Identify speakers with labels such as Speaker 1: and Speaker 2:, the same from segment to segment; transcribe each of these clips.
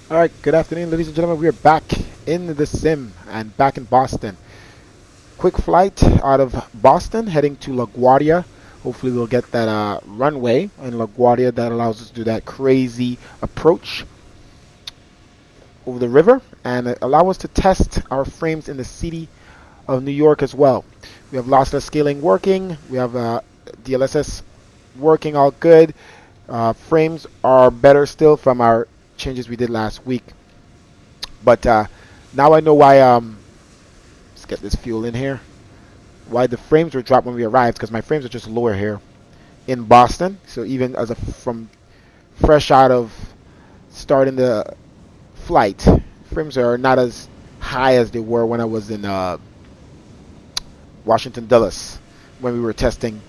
Speaker 1: All right, good afternoon, ladies and gentlemen. We are back in the sim and back in Boston. Quick flight out of Boston heading to LaGuardia. Hopefully, we'll get that runway in LaGuardia that allows us to do that crazy approach over the river and allow us to test our frames in the city of New York as well. We have lossless scaling working. We have DLSS working all good. Frames are better still from our changes we did last week. But now I know why. Let's get this fuel in here. Why the frames were dropped when we arrived? Because my frames are just lower here in Boston. So even as from fresh out of starting the flight, frames are not as high as they were when I was in Washington Dulles when we were testing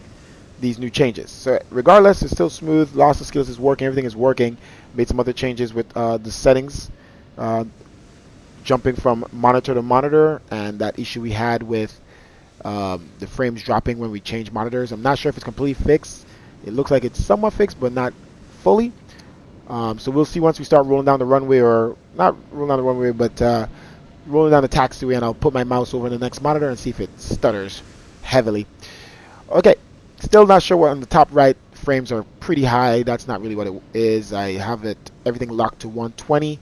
Speaker 1: these new changes. So regardless, it's still smooth. Loss of skills is working. Everything is working. Made some other changes with the settings. Uh, Jumping from monitor to monitor and that issue we had with the frames dropping when we change monitors. I'm not sure if it's completely fixed. It looks like it's somewhat fixed, but not fully. So we'll see once we start rolling down the runway, or not rolling down the runway, but rolling down the taxiway, and I'll put my mouse over the next monitor and see if it stutters heavily. Okay, still not sure what on the top right. Frames are pretty high. That's not really what it is. I have everything locked to 120.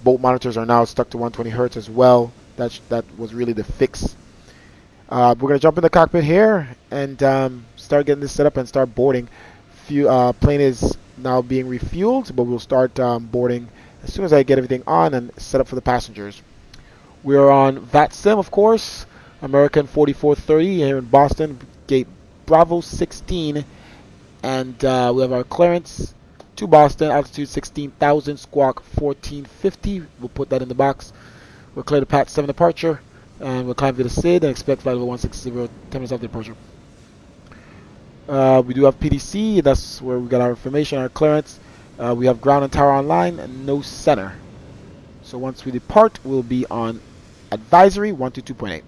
Speaker 1: Both monitors are now stuck to 120 hertz as well. That was really the fix. We're gonna jump in the cockpit here and start getting this set up and start boarding. Plane is now being refueled, but we'll start boarding as soon as I get everything on and set up for the passengers. We are on VATSIM, of course, American 4430 here in Boston, gate Bravo 16, and we have our clearance to Boston, altitude 16,000, squawk 1450. We'll put that in the box. We'll clear the Pat 7 departure, and we'll climb via the SID and expect flight level 160, 10 minutes after departure. We do have PDC, that's where we got our information, our clearance. We have ground and tower online, and no center. So once we depart, we'll be on advisory 122.8.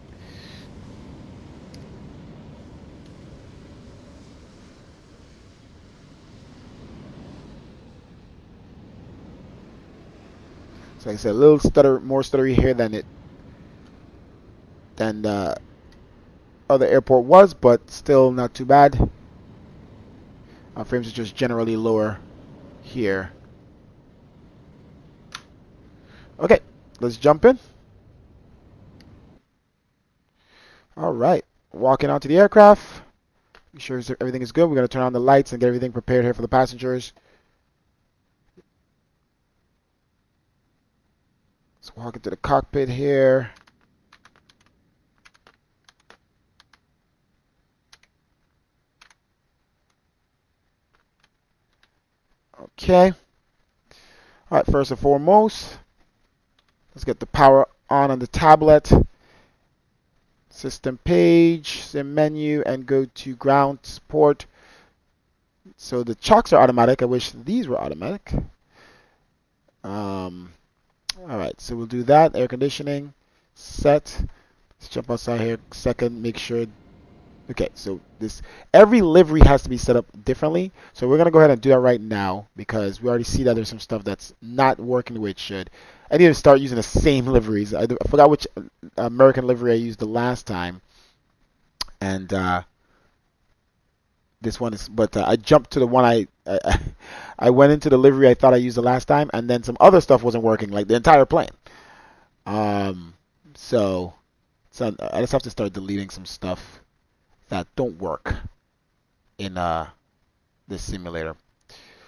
Speaker 1: So like I said, a little more stuttery here than the other airport was, but still not too bad. Our frames are just generally lower here. Okay, let's jump in. All right, walking onto the aircraft. Make sure everything is good. We're going to turn on the lights and get everything prepared here for the passengers. Let's walk into the cockpit here. Okay. All right, first and foremost, let's get the power on the tablet. System page, sim menu, and go to ground support. So the chocks are automatic. I wish these were automatic. All right, so we'll do that. Air conditioning set. Let's jump outside here. Second, make sure. Okay, so every livery has to be set up differently. So we're gonna go ahead and do that right now because we already see that there's some stuff that's not working the way it should. I need to start using the same liveries. I forgot which American livery I used the last time, and this one is. But I jumped to the one I went into the livery I thought I used the last time, and then some other stuff wasn't working, like the entire plane. Um, so I just have to start deleting some stuff that don't work in this simulator.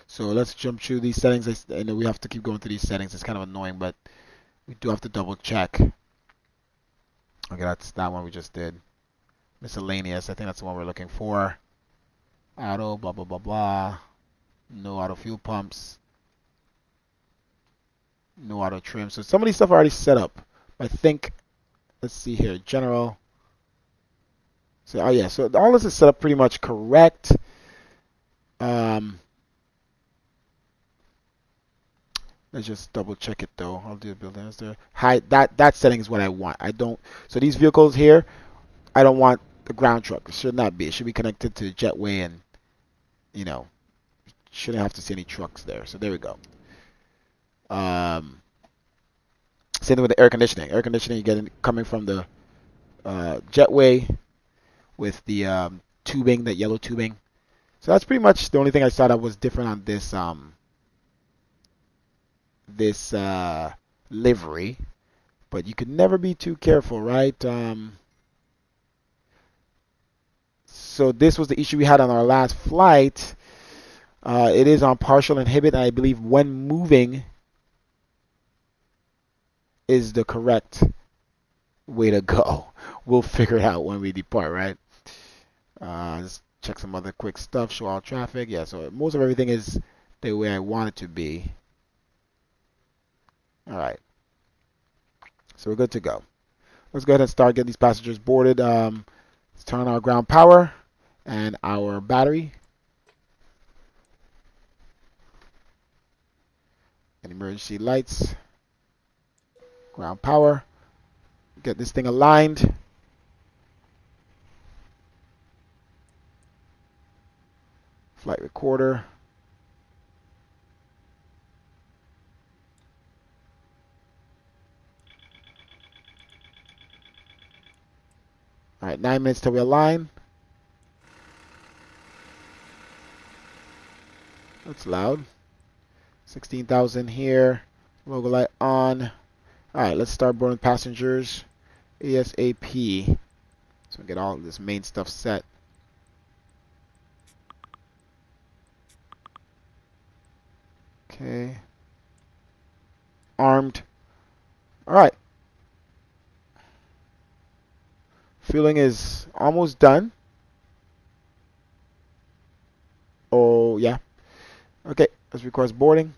Speaker 1: So let's jump through these settings. I know we have to keep going through these settings. It's kind of annoying, but we do have to double check. Okay, that's that one we just did. Miscellaneous. I think that's the one we're looking for. Auto, blah blah blah blah. No auto fuel pumps. No auto trim. So some of these stuff are already set up. I think. Let's see here. General. So oh yeah. So all this is set up pretty much correct. Let's just double check it though. I'll do a build answer. Hi, that setting is what I want. I don't. So these vehicles here, I don't want the ground truck. It should not be. It should be connected to jetway, and shouldn't have to see any trucks there. So there we go. Same thing with the air conditioning. Air conditioning, you get it coming from the jetway with the tubing, that yellow tubing. So that's pretty much the only thing I saw that was different on this livery. But you could never be too careful, right? So this was the issue we had on our last flight. It is on partial inhibit, and I believe when moving is the correct way to go. We'll figure it out when we depart, right? Let's check some other quick stuff. Show all traffic. Yeah, so most of everything is the way I want it to be. All right. So we're good to go. Let's go ahead and start getting these passengers boarded. Let's turn on our ground power and our battery. And emergency lights. Ground power. Get this thing aligned. Flight recorder. All right, 9 minutes till we align. That's loud. 16,000 here. Logo light on. All right, let's start boarding passengers ASAP. So we get all of this main stuff set. Okay. Armed. All right. Fueling is almost done. Oh, yeah. Okay, let's request boarding.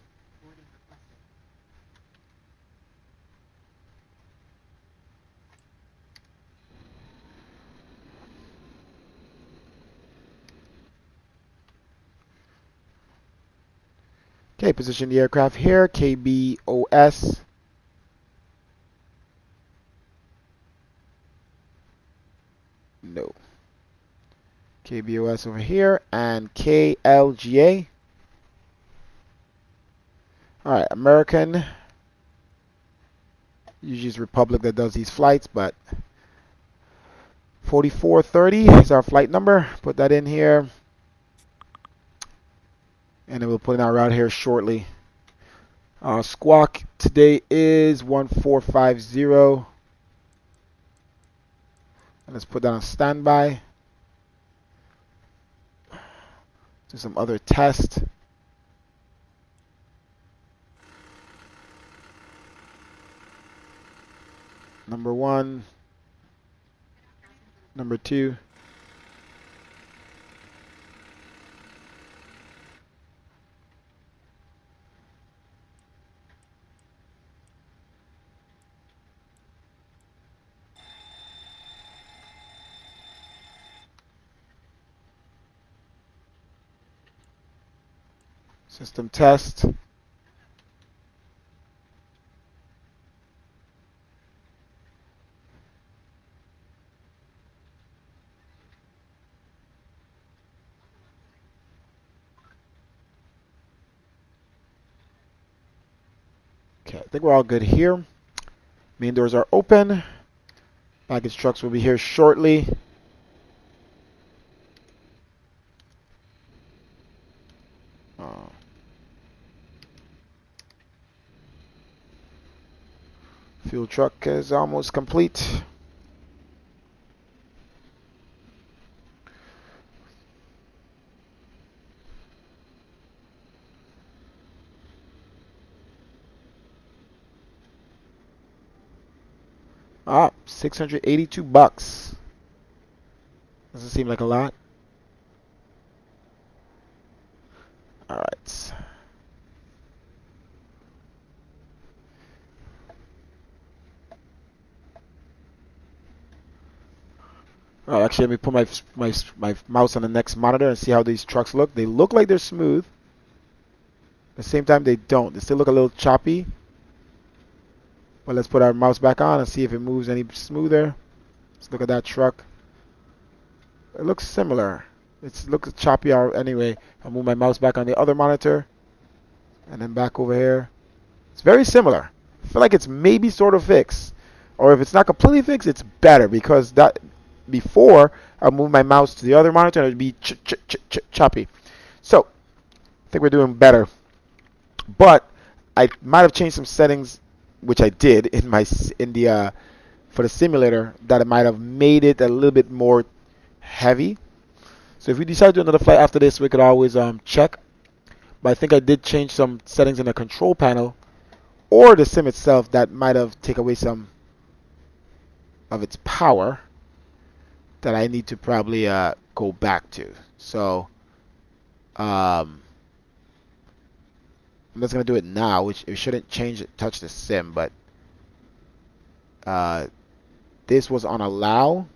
Speaker 1: Okay, position the aircraft here, KBOS. No. KBOS over here, and KLGA. Alright, American. Usually it's Republic that does these flights, but 4430 is our flight number. Put that in here. And then we'll put in our route here shortly. Squawk today is 1450. And let's put that on standby. Do some other test. Number 1. Number 2. System test. Okay, I think we're all good here. Main doors are open. Baggage trucks will be here shortly. Fuel truck is almost complete. $682. Doesn't seem like a lot. All right. Actually, let me put my mouse on the next monitor and see how these trucks look. They look like they're smooth. At the same time, they don't. They still look a little choppy. But let's put our mouse back on and see if it moves any smoother. Let's look at that truck. It looks similar. It looks choppy anyway. I'll move my mouse back on the other monitor. And then back over here. It's very similar. feel like it's maybe sort of fixed, or if it's not completely fixed, it's better, because that before I move my mouse to the other monitor and it would be choppy. So I think we're doing better, but I might have changed some settings, which I did in my for the simulator, that it might have made it a little bit more heavy. So if we decide to do another flight after this, we could always check. But I think I did change some settings in the control panel or the sim itself that might have taken away some of its power that I need to probably go back to. So I'm just gonna do it now, which it shouldn't change it, touch the sim, but this was on allow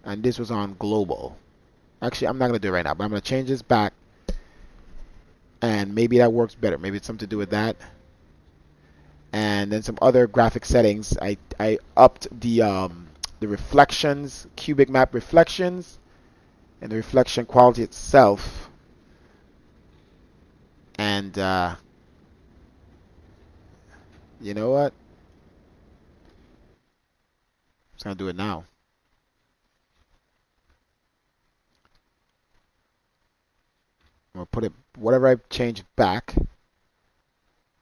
Speaker 1: and this was on global. Actually, I'm not gonna do it right now, but I'm gonna change this back, and maybe that works better. Maybe it's something to do with that. And then some other graphic settings. I upped the reflections, cubic map reflections, and the reflection quality itself. And you know what? I'm just gonna do it now. I'm gonna put it whatever I changed back.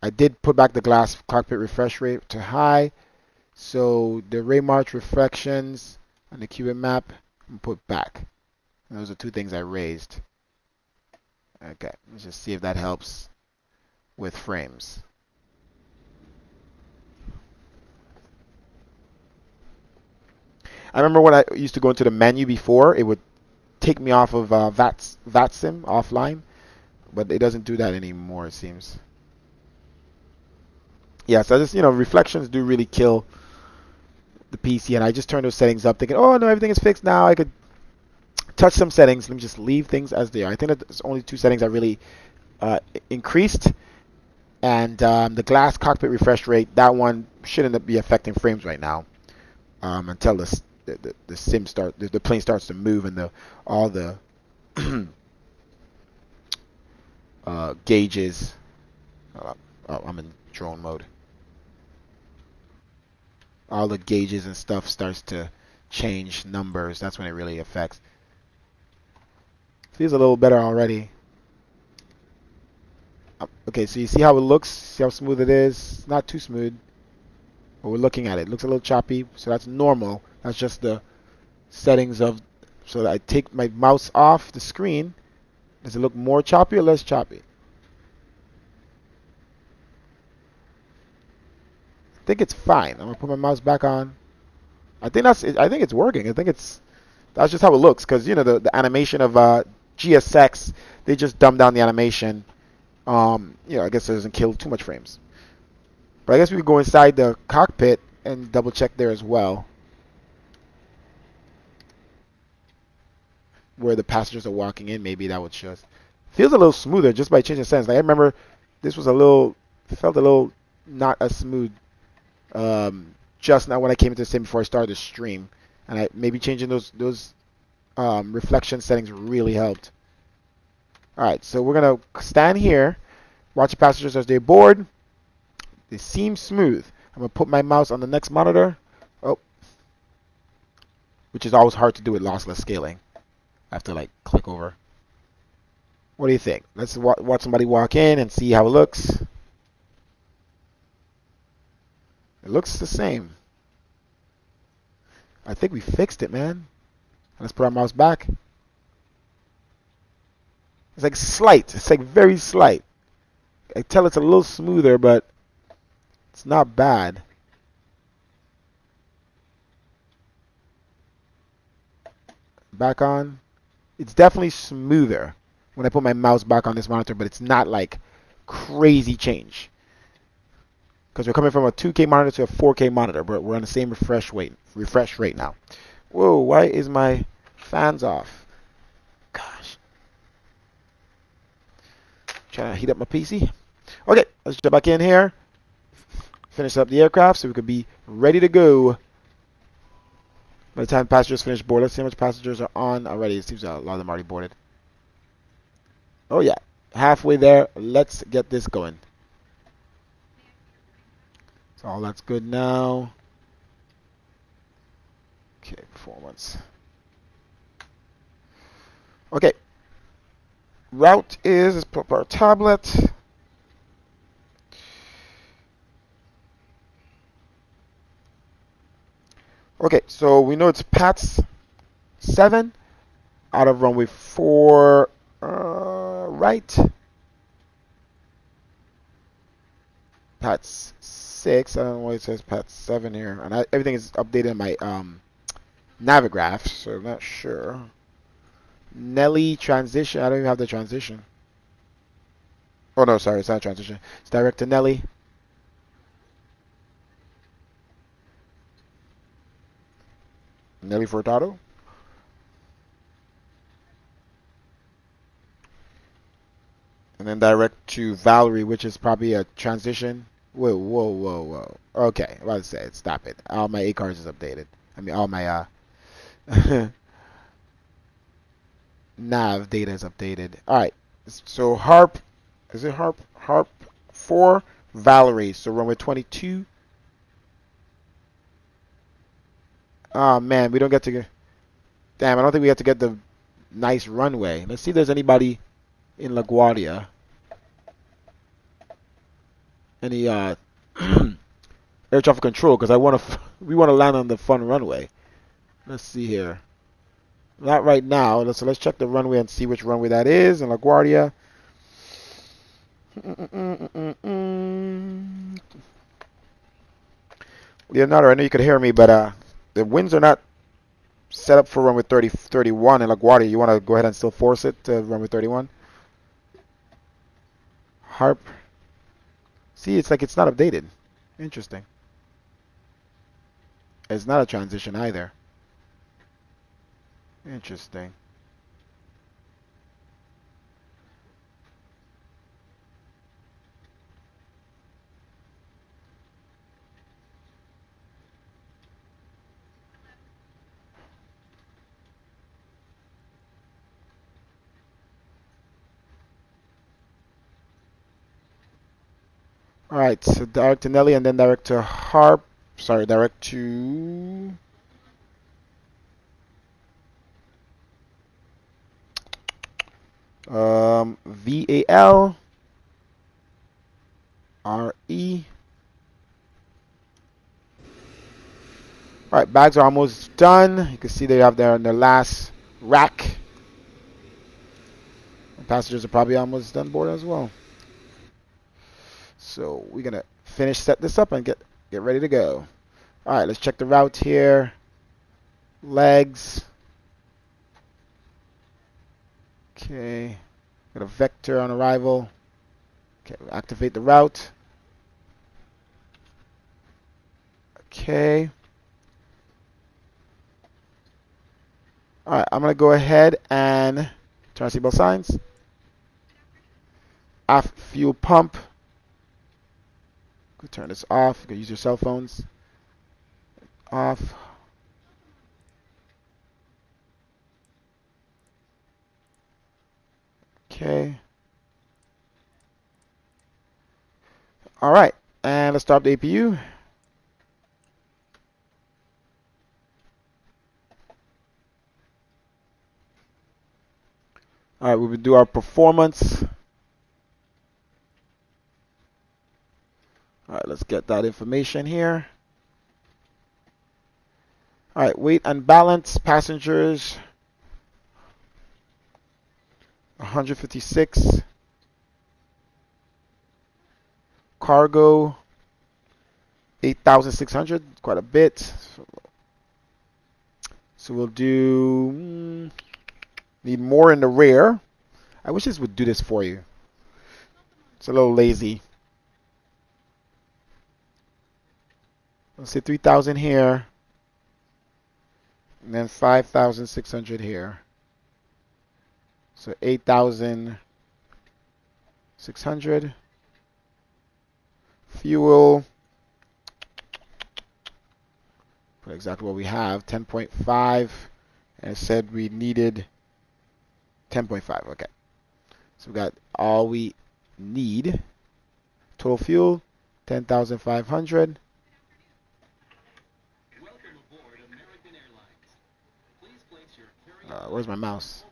Speaker 1: I did put back the glass cockpit refresh rate to high. So the ray march reflections and the cubic map I'm put back. And those are two things I raised. Okay, let's just see if that helps with frames. I remember when I used to go into the menu before, it would take me off of VATSIM offline, but it doesn't do that anymore, it seems. Yeah, so I just, reflections do really kill the PC, and I just turned those settings up thinking, oh no, everything is fixed now. I could touch some settings. Let me just leave things as they are. I think that there's only two settings I really increased, and the glass cockpit refresh rate, that one shouldn't be affecting frames right now until the sim the plane starts to move and all the gauges. Oh, I'm in drone mode. All the gauges and stuff starts to change numbers. That's when it really affects. Feels a little better already. Okay, so you see how it looks? See how smooth it is? It's not too smooth. But we're looking at it. It looks a little choppy, so that's normal. That's just the settings of... So that I take my mouse off the screen. Does it look more choppy or less choppy? I think it's fine. I'm gonna put my mouse back on. I think it's working. That's just how it looks, because the animation of GSX, they just dumb down the animation. I guess it doesn't kill too much frames. But I guess we could go inside the cockpit and double check there as well, where the passengers are walking in. Maybe that would show us. Feels a little smoother just by changing settings. Like, I remember this was felt a little not as smooth just now when I came into the sim before I started the stream, and maybe changing those reflection settings really helped. All right, so we're gonna stand here, watch the passengers as they board. They seem smooth. I'm gonna put my mouse on the next monitor. Oh, which is always hard to do with lossless scaling. I have to click over. What do you think? Let's watch somebody walk in and see how it looks. It looks the same. I think we fixed it, man. Let's put our mouse back. It's slight. It's very slight. I tell it's a little smoother, but it's not bad. Back on. It's definitely smoother when I put my mouse back on this monitor, but it's not crazy change. Because we're coming from a 2K monitor to a 4K monitor, but we're on the same refresh rate now. Whoa, why is my fans off? Gosh. Trying to heat up my PC. Okay, let's jump back in here. Finish up the aircraft so we could be ready to go. By the time passengers finish board, let's see how much passengers are on already. It seems a lot of them already boarded. Oh yeah, halfway there. Let's get this going. So all that's good now. Okay, performance. Okay. Route is, let's put up our tablet. Okay, so we know it's PATS 7 out of runway 4 right. PATS 6, I don't know why it says PATS 7 here. And everything is updated in my Navigraph, so I'm not sure. Nelly transition, I don't even have the transition. Oh no, sorry, it's not transition. It's direct to Nelly. Nelly Furtado. And then direct to Valerie, which is probably a transition. Whoa, whoa, whoa, whoa. Okay, I was about to say, stop it. All my A cards is updated. I mean, all my nav data is updated. All right, so Harp, is it Harp? Harp 4, Valerie. So runway 22. Oh man, we don't get to get. Damn, I don't think we have to get the nice runway. Let's see if there's anybody in LaGuardia. Any air traffic control, because we want to land on the fun runway. Let's see here. Not right now. So let's check the runway and see which runway that is in LaGuardia. Leonardo, I know you could hear me, but the winds are not set up for runway 31 in LaGuardia. You want to go ahead and still force it to runway 31? Harp. See, it's like it's not updated. Interesting. It's not a transition either. Interesting. All right, so direct to Nelly and then direct to Harp. Sorry, direct to VAL RE. All right, bags are almost done. You can see they have their in the last rack. And passengers are probably almost done board as well. So we're gonna set this up and get ready to go. All right, let's check the route here. Legs. Okay, got a vector on arrival. Okay, we'll activate the route. Okay. All right, I'm gonna go ahead and turn on seatbelt signs. Off fuel pump. Go turn this off. You can use your cell phones. Off. Okay. All right, and let's start the APU. All right, we will do our performance. All right, let's get that information here. All right, weight and balance, passengers, 156. Cargo, 8,600, quite a bit. So we'll do, need more in the rear. I wish this would do this for you. It's a little lazy. Let's say 3,000 here. And then 5,600 here. So 8,600. Fuel. Put exactly what we have. 10.5. And it said we needed 10.5. Okay. So we got all we need. Total fuel, 10,500. Where's my mouse?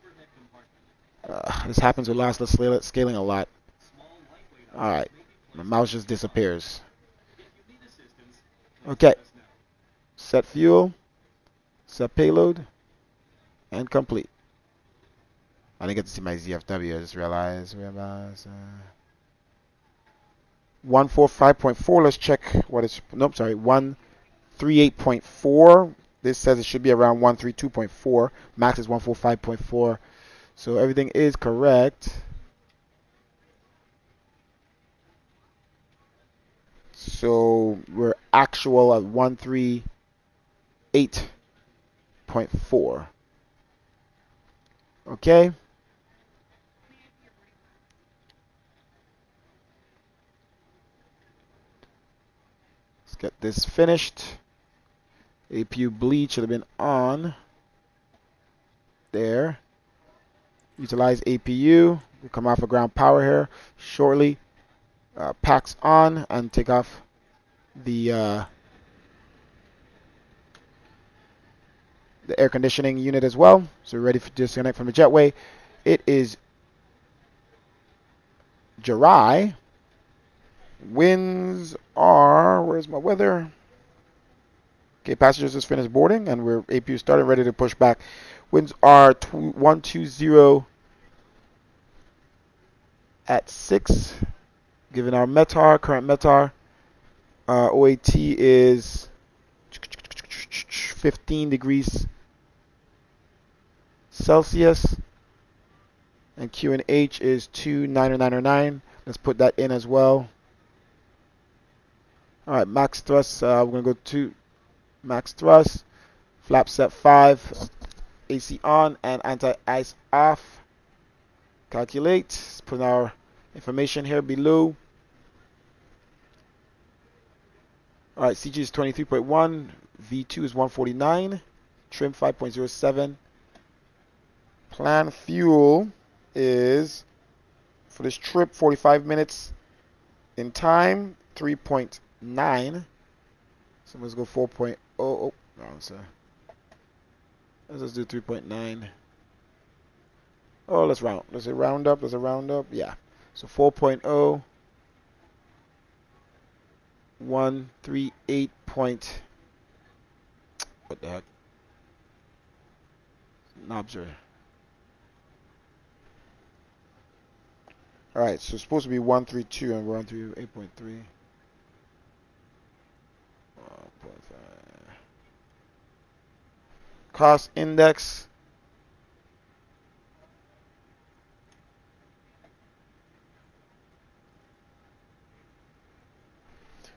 Speaker 1: This happens with lossless scaling a lot. Alright. My mouse just disappears. Okay. Set fuel. Set payload. And complete. I didn't get to see my ZFW. I just realized. 145.4. Let's check what it's. Nope, sorry. 138.4. This says it should be around 132.4. Max is 145.4. So everything is correct. So we're actual at 138.4. Okay. Let's get this finished. APU bleed should have been on. There. Utilize APU. We'll come off of ground power here shortly. Packs on and take off the air conditioning unit as well. So we're ready to disconnect from the jetway. It is July. Winds are, where's my weather? Okay, passengers just finished boarding and we're APU started, ready to push back. Winds are 120 at 6. Given our METAR, current METAR, OAT is 15 degrees Celsius, and QNH is 29909. Let's put that in as well. All right, max thrust. We're gonna go to max thrust. Flap set 5. AC on and anti-ice off. Calculate. Let's put our information here below. All right, CG is 23.1. V2 is 149. Trim 5.07. Plan fuel is, for this trip, 45 minutes in time, 3.9. So let's go 4.0. Oh, wrong, sir. Let's just do 3.9. Oh, let's round. Let's round up. Let's round up. Yeah. So 4.0. 138 point. What the heck? Knobs are. All right. So it's supposed to be 132 and we're on to 8.3. 1.5. Cost index.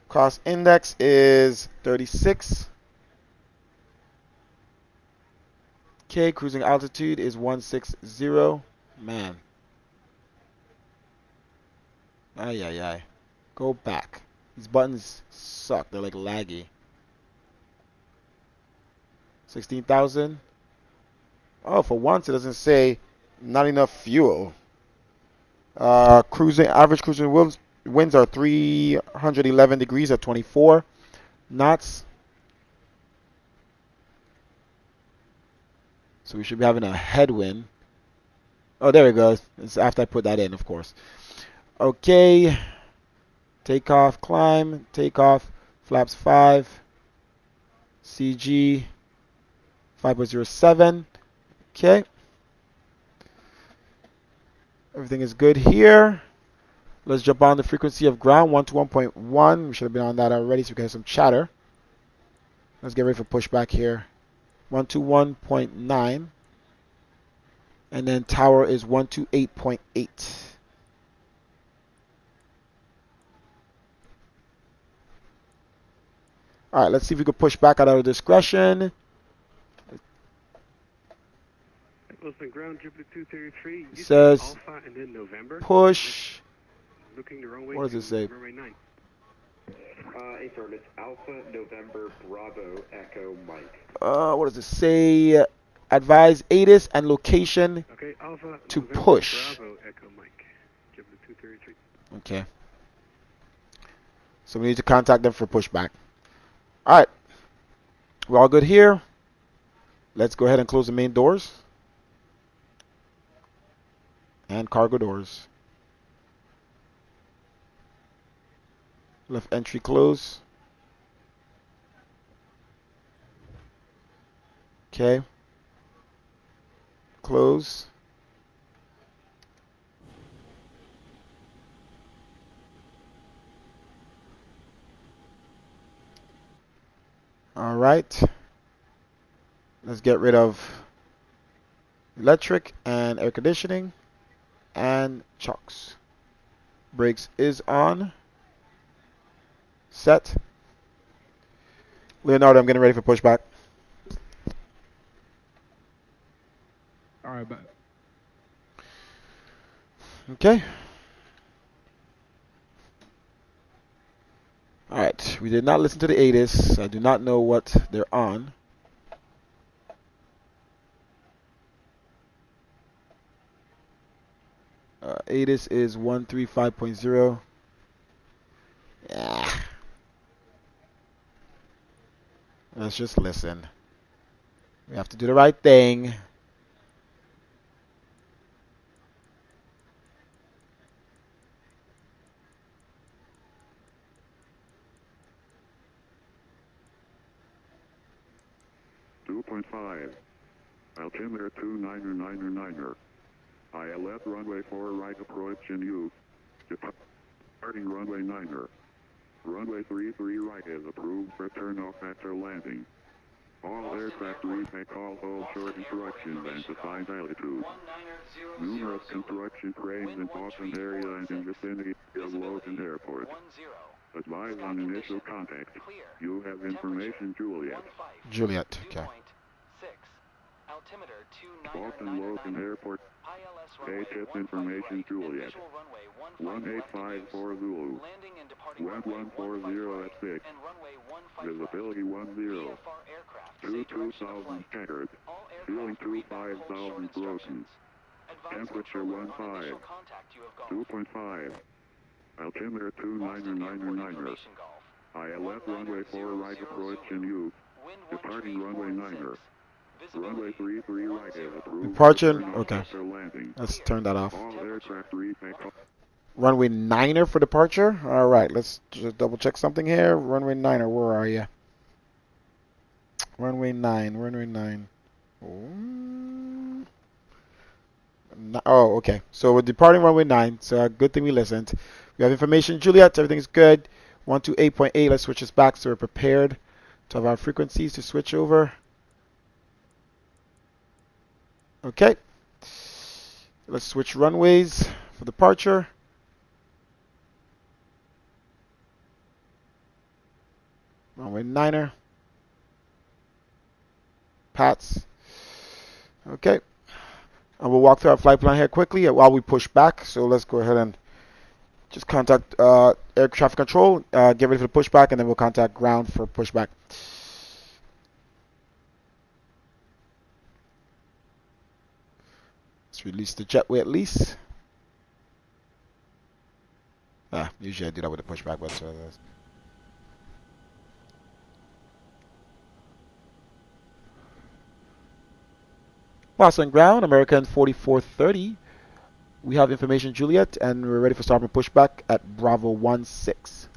Speaker 1: Cost index is 36. Okay, cruising altitude is 160. Man. Ay, ay, ay. Go back. These buttons suck. They're like laggy. 16,000. Oh, for once it doesn't say not enough fuel. Average cruising winds are 311 degrees at 24 knots. So we should be having a headwind. Oh, there it goes. It's after I put that in, of course. Okay. Takeoff, climb, takeoff, flaps 5. CG 5.07. Okay. Everything is good here. Let's jump on the frequency of ground, 121.1. We should have been on that already, so we can have some chatter. Let's get ready for pushback here. 121.9. And then tower is 128.8. All right, let's see if we can push back at our discretion.
Speaker 2: Ground, Jupiter 233.
Speaker 1: It says
Speaker 2: Alpha and then November.
Speaker 1: Push.
Speaker 2: Looking the wrong way.
Speaker 1: What does it say?
Speaker 3: AIRBUS Alpha November Bravo Echo Mike.
Speaker 1: What does it say? Advise ATIS and location
Speaker 2: okay, Alpha,
Speaker 1: to
Speaker 2: November,
Speaker 1: push.
Speaker 2: Bravo Echo Mike. Jupiter 233.
Speaker 1: Okay. So we need to contact them for pushback. All right. We're all good here. Let's go ahead and close the main doors. and cargo doors. Left entry close. Okay. Close. All right. Let's get rid of electric and air conditioning and chocks. Brakes is on. Set. Leonardo, I'm getting ready for pushback.
Speaker 4: All right, bet.
Speaker 1: Okay. All right. We did not listen to the ATIS. I do not know what they're on. ATIS is 135.0. Yeah. Let's just listen. We have to do the right thing.
Speaker 5: Altimeter 2999er. ILS runway 4 right approach in use. Departing runway 9er. Runway 33 right is approved for turn-off after landing. All aircraft retake all hold short instructions and assigned altitude. Numerous construction cranes in Boston area and in vicinity of Logan Airport. Advise on initial contact. You have information Juliet.
Speaker 1: Juliet, okay.
Speaker 5: Boston Logan Airport. ATIS information Juliet. 1854 Zulu. Wind 140 at 6. Visibility 10. 22,000 checkered. Ceiling 25,000 broken. Temperature 15. 2.5. Altimeter 2999er. ILS runway 4 right approach in use. Departing runway 9er. Runway 33 right is approved.
Speaker 1: Departure, okay. Let's turn that off.
Speaker 5: All aircraft retake.
Speaker 1: Runway 9er for departure? Alright, let's just double check something here. Runway 9er, where are you? Runway 9, runway 9. Oh, okay. So we're departing runway 9, so good thing we listened. We have information, Juliet, everything's good. 128.8, let's switch this back so we're prepared to have our frequencies to switch over. Okay. Let's switch runways for departure. Runway 9er. Pats. Okay. And we'll walk through our flight plan here quickly while we push back. So let's go ahead and just contact air traffic control, get ready for the pushback, and then we'll contact ground for pushback. Let's release the jetway at least. Usually I do that with the pushback, but Boston ground, American 4430. We have information, Juliet, and we're ready for starboard pushback at Bravo 16.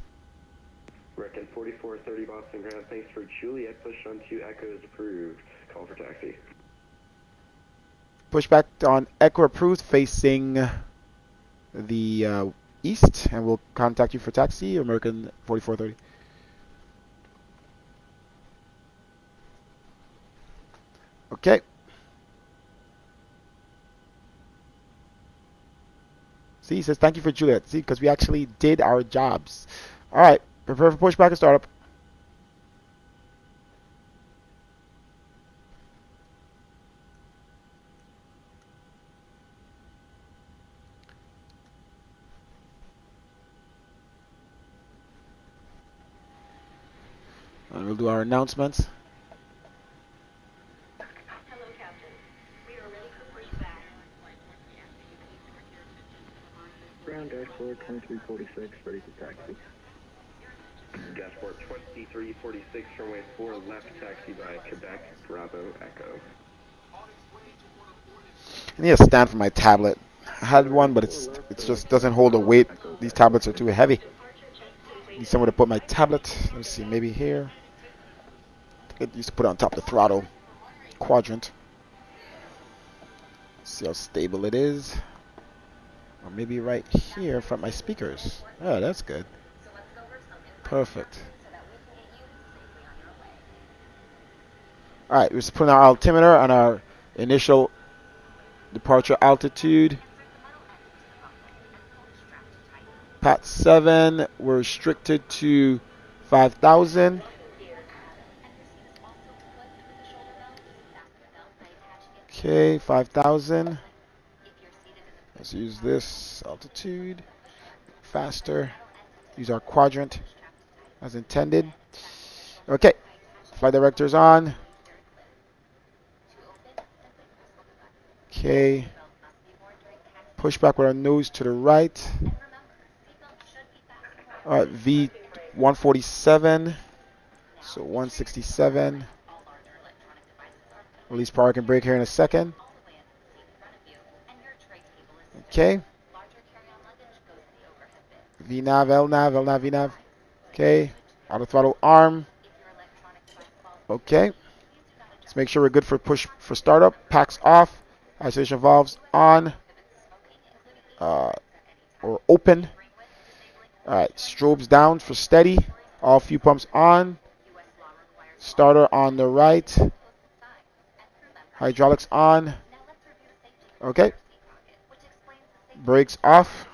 Speaker 3: American 4430 Boston ground, thanks for Juliet. Push on to Echo is approved. Call for taxi.
Speaker 1: Pushback on Echo approved, facing the east, and we'll contact you for taxi, American 4430. Okay. See, he says thank you for Juliet. See, because we actually did our jobs. All right, prepare for pushback and startup. And we'll do our announcements.
Speaker 6: Hello, Captain. We are ready for pushback.
Speaker 3: Ground dashboard 2346, ready for taxi. Dashboard 2346, runway 4 left, taxi by Quebec, Bravo, Echo.
Speaker 1: I need a stand for my tablet. I had one, but it's just doesn't hold the weight. These tablets are too heavy. Need somewhere to put my tablet. Let me see, maybe here. I used to put it on top of the throttle quadrant. See how stable it is. Or maybe right here from my speakers. Oh, that's good. Perfect. Alright, we're just putting our altimeter on our initial departure altitude. Pat 7, we're restricted to 5,000. Okay, 5,000. Let's use this altitude. Faster. Use our quadrant as intended. Okay, flight director's on. Okay, push back with our nose to the right. Alright, V147, so 167. Release park and brake here in a second. Okay. VNav, LNav, LNav, VNav. Okay, auto throttle arm. Okay. Let's make sure we're good for push for startup. Packs off. Isolation valves on. Or open. Alright, strobes down for steady. All fuel pumps on. Starter on the right. Hydraulics on. Okay. Brakes off.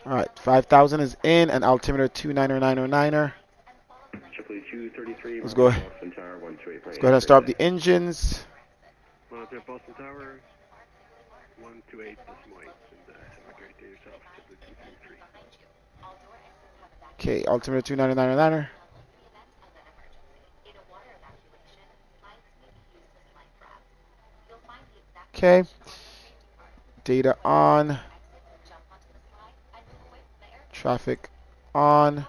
Speaker 1: Alright, 5,000 is in and altimeter 29909er. Let's go ahead. Let's go ahead and start up the engines.
Speaker 2: Monitor Boston Tower, 128 decimal 8, and have a great day yourself, JetBlue 233.
Speaker 1: Okay, altimeter 29909er. Okay. Data on. Traffic on.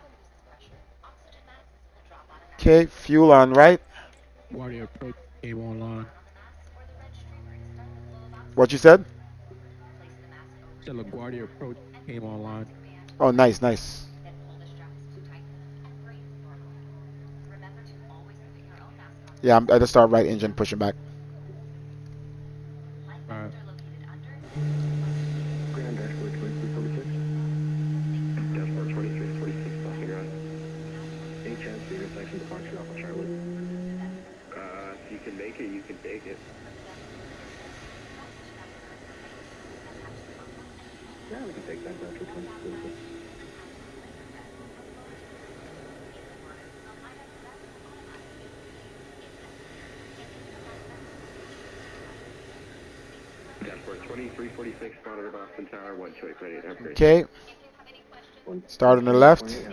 Speaker 1: Okay, fuel on, right?
Speaker 4: Guardia approach came online.
Speaker 1: What you said?
Speaker 4: Said LaGuardia approach came online.
Speaker 1: Oh, nice, nice. Yeah, I just started right engine pushing back.
Speaker 4: Alright.
Speaker 3: Ground dashboard 2346. Dashboard 2346, passing ground. Any chance for your section departure off of Charlie? If you can make it, you can take it. Yeah, we can take that after 2046. Dashboard 2346, monitor Boston Tower, 128, upgrade.
Speaker 1: Okay. Start on the left.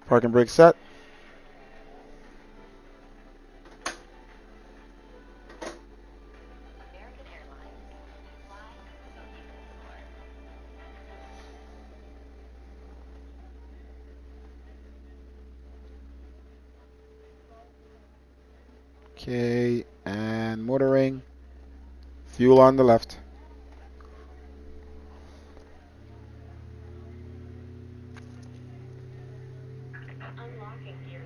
Speaker 1: Park and brake set. Okay, and motoring. Fuel on the left.
Speaker 6: Unlocking gear.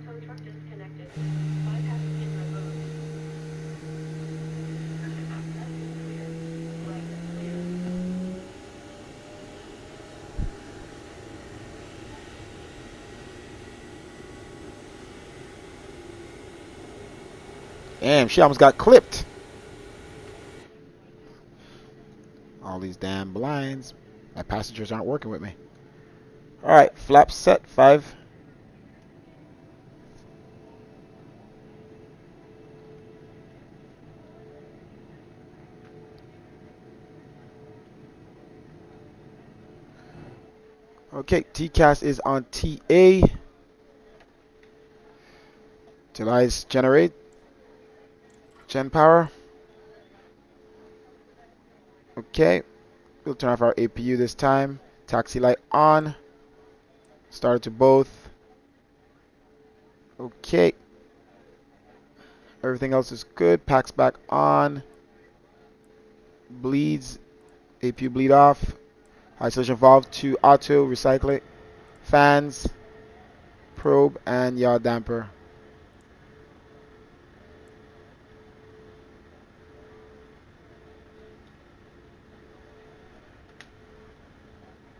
Speaker 6: Tow truck disconnected. Bypassing in removed. Left is clear. Right is clear.
Speaker 1: Damn, she almost got clipped. All these damn blinds. My passengers aren't working with me. Alright, flap set 5. Okay, TCAS is on TA. July's generate. Gen power. Okay. We'll turn off our APU this time. Taxi light on. Start to both. Okay. Everything else is good. Packs back on. Bleeds. APU bleed off. Isolation valve to auto. Recycle it. Fans. Probe and yaw damper.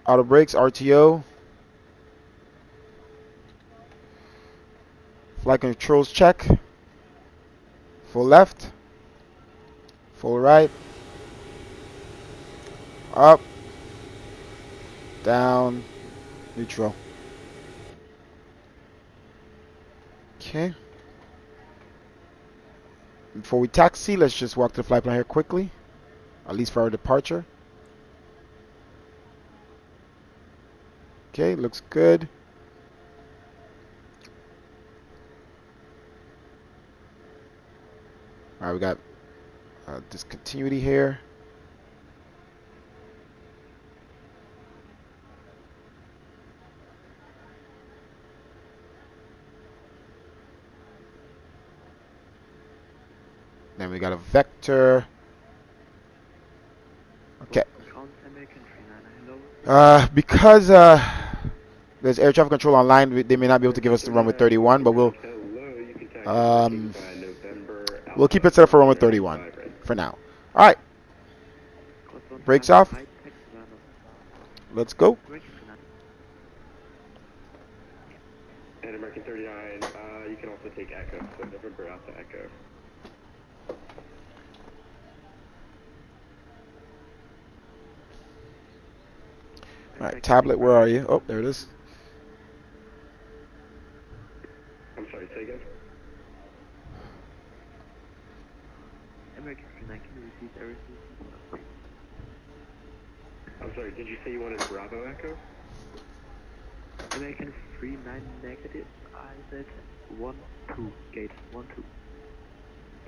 Speaker 1: Auto brakes. RTO. Flight controls check. Full left. Full right. Up. Down. Neutral. Okay. Before we taxi, let's just walk to the flight plan here quickly. At least for our departure. Okay, looks good. Alright, we got discontinuity here. Then we got a vector. Okay. Because there's air traffic control online, they may not be able to give us the runway 31, but we'll keep it set up for runway 31 for now. All right. Brakes off. Let's go.
Speaker 3: And American 39, you can also take Echo, so November out to Echo.
Speaker 1: Alright, tablet, where are you? Oh, there it is.
Speaker 3: I'm sorry, say again?
Speaker 7: American 39, can you repeat everything?
Speaker 3: I'm sorry, did you say you wanted Bravo Echo?
Speaker 7: American 39 negative, I said 1-2, gate 1-2.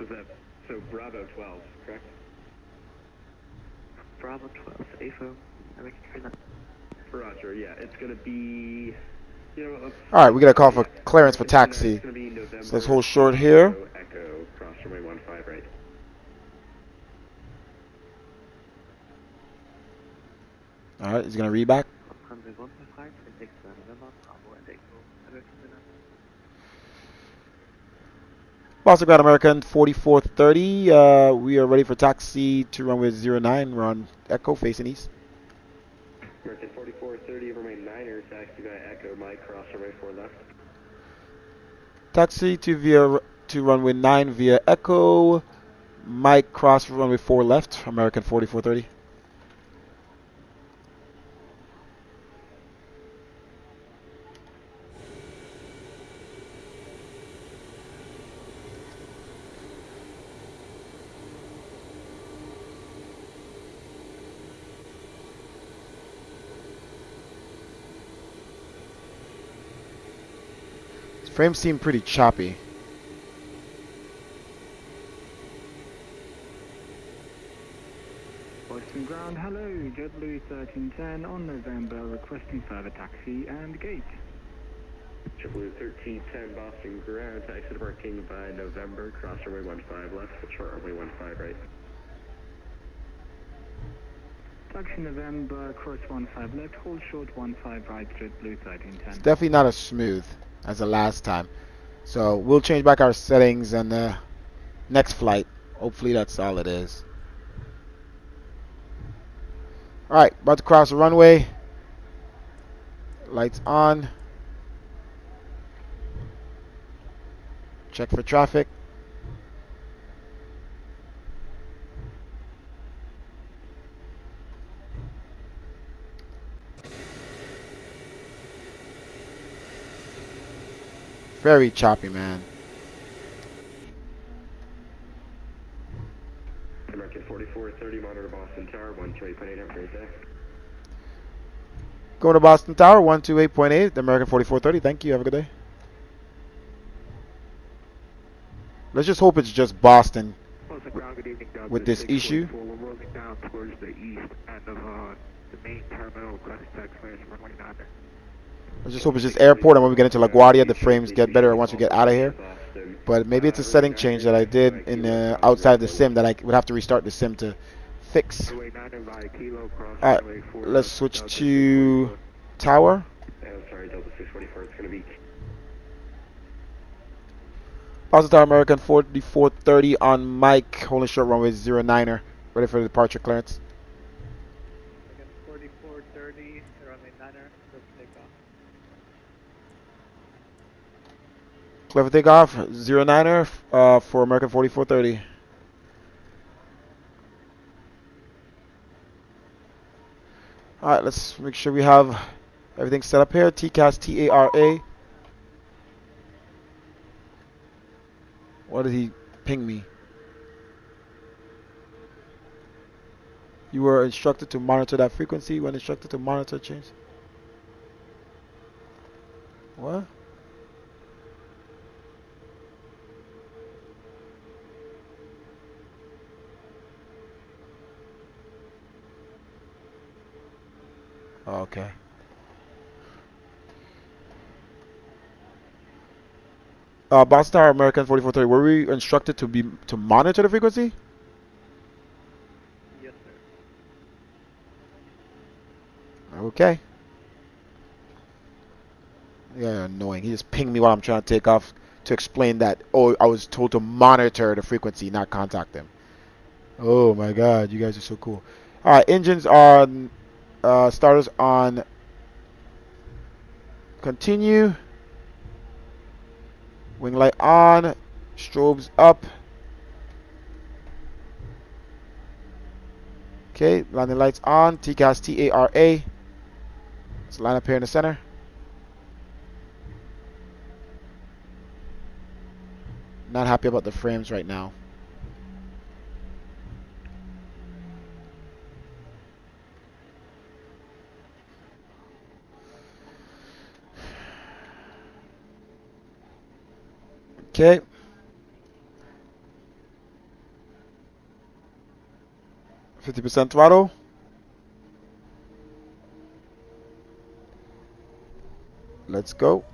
Speaker 3: Was that, so Bravo 12, correct?
Speaker 7: Bravo 12, AFO, American 39.
Speaker 3: Roger, yeah, it's gonna be, you know what,
Speaker 1: Alright, we got a call for clearance for taxi.
Speaker 3: It's gonna be November,
Speaker 1: So let's hold short here.
Speaker 3: Echo, cross runway 15 right.
Speaker 1: Alright, he's gonna read back.
Speaker 7: Runway 155, and takes November, Bravo and Echo, American 39.
Speaker 1: Boston Ground American 4430. We are ready for taxi to runway 09. We're on Echo facing east.
Speaker 3: American 4430, remain 9er, taxi by Echo, Mike, cross runway 4 left.
Speaker 1: Taxi to runway 9 via Echo. Mike cross runway 4 left. American 4430. Frames seem pretty choppy.
Speaker 8: Boston Ground, hello, JetBlue 1310 on November, requesting further taxi and gate.
Speaker 3: JetBlue 1310, Boston Ground, taxi departing by November, cross runway 15 left, short runway 15 right.
Speaker 8: Taxi November, cross 15 left, hold short 15 right, JetBlue 1310.
Speaker 1: It's definitely not as smooth as the last time. So we'll change back our settings and the next flight. Hopefully that's all it is. Alright, about to cross the runway. Lights on. Check for traffic. Very choppy, man.
Speaker 3: American 4430, monitor Boston Tower, 128.8, have a great day.
Speaker 1: Going to Boston Tower, 128.8, the American 4430. Thank you. Have a good day. Let's just hope it's just Boston
Speaker 2: Boston ground, good evening, down
Speaker 1: with
Speaker 2: to
Speaker 1: this issue.
Speaker 2: 644. We're rolling down towards the east end of the main terminal, classic taxiways, runway 9.
Speaker 1: Let's just hope it's just airport, and when we get into LaGuardia, the frames get better once we get out of here. But maybe it's a setting change that I did in outside the sim that I would have to restart the sim to fix. Alright, let's switch to tower.
Speaker 3: Sorry, Delta 644, it's going to be
Speaker 1: Boston Tower, American 4430 on Mike, holding short runway 09er, ready for the departure clearance.
Speaker 7: 4430, runway 9er, let's take off.
Speaker 1: Clear for takeoff, 09er for American 4430. Alright, let's make sure we have everything set up here. TCAS TARA. What did he ping me? You were instructed to monitor that frequency. When instructed to monitor change. What? Oh, okay. Boston Tower, American 4430. Were we instructed to monitor the frequency?
Speaker 7: Yes, sir.
Speaker 1: Okay. Yeah, annoying. He just pinged me while I'm trying to take off to explain that. Oh, I was told to monitor the frequency, not contact them. Oh my God, you guys are so cool. All right, engines on. Starters on continue, wing light on, strobes up. Okay, landing lights on, TCAS TARA. Let's line up here in the center. Not happy about the frames right now. Okay. %50 throttle. Let's go.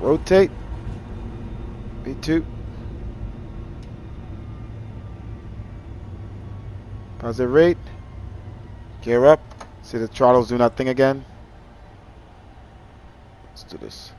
Speaker 1: Rotate. B2. Positive rate. Gear up. See the throttles doing that thing again. Let's do this.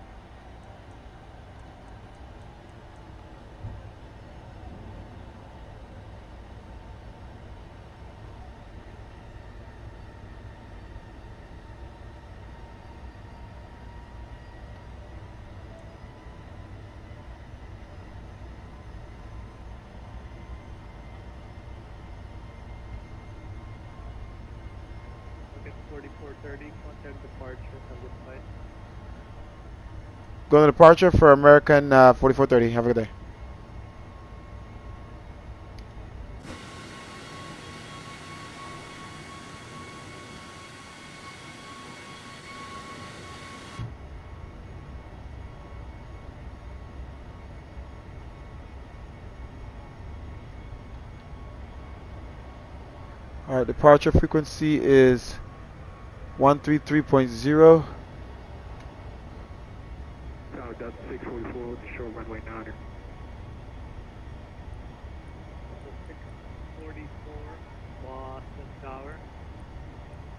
Speaker 7: Okay, 4430, contact departure from this flight.
Speaker 1: Going to departure for American 4430. Have a good day. Alright, departure frequency is 133.0.
Speaker 2: Delta 644, show runway 9.
Speaker 7: 644, Boston Tower,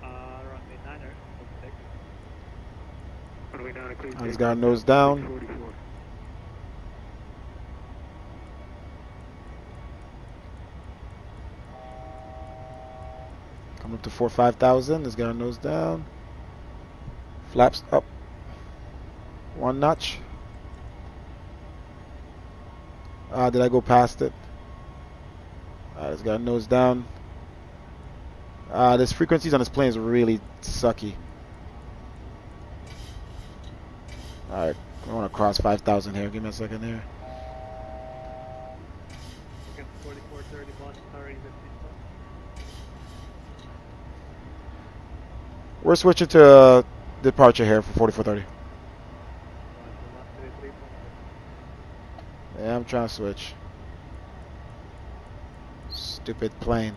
Speaker 7: runway 9er, let's take.
Speaker 2: Runway 9, clear.
Speaker 1: I just got nose down.
Speaker 2: 644.
Speaker 1: Coming up to 5,000. Let's get our nose down. Flaps up. One notch. Did I go past it? Alright, it's got nose down. This frequencies on this plane is really sucky. Alright, I want to cross 5,000 here. Give me a second here.
Speaker 7: Okay, 4430 Boston Tower, is it
Speaker 1: We're switching to departure here for 4430. Yeah, I'm trying to switch. Stupid plane.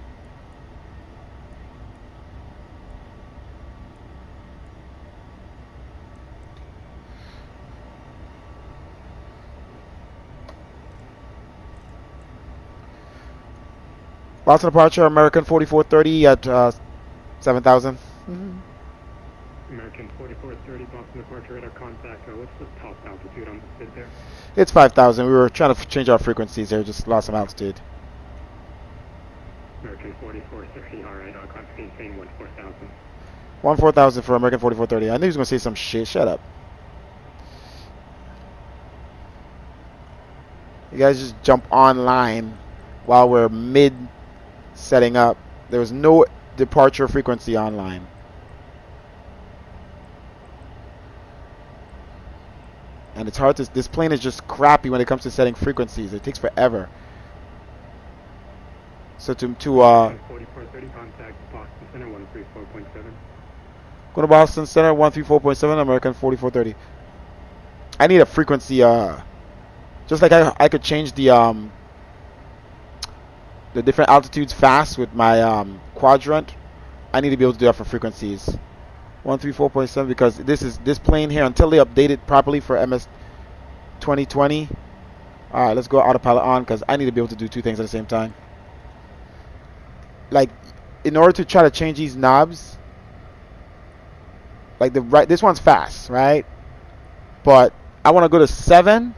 Speaker 1: Boston departure, American 4430 at 7,000.
Speaker 2: American 4430 Boston departure radar contact. What's the top altitude on the SID there?
Speaker 1: It's 5,000. We were trying to change our frequencies there, just lost some altitude.
Speaker 2: American 4430, alright, contact maintain 14,000.
Speaker 1: 14,000 for American 4430. I knew he was going to say some shit. Shut up. You guys just jump online while we're mid setting up. There was no departure frequency online. And it's hard to, this plane is just crappy when it comes to setting frequencies. It takes forever. So to
Speaker 2: 4430 contact Boston Center 134.7.
Speaker 1: Go to Boston Center 134.7 American 4430. I need a frequency just like I could change the different altitudes fast with my quadrant. I need to be able to do that for frequencies. 134.7 because this plane here until they update it properly for MS 2020. Alright, let's go autopilot on because I need to be able to do two things at the same time. Like in order to try to change these knobs, like this one's fast, right? But I want to go to 7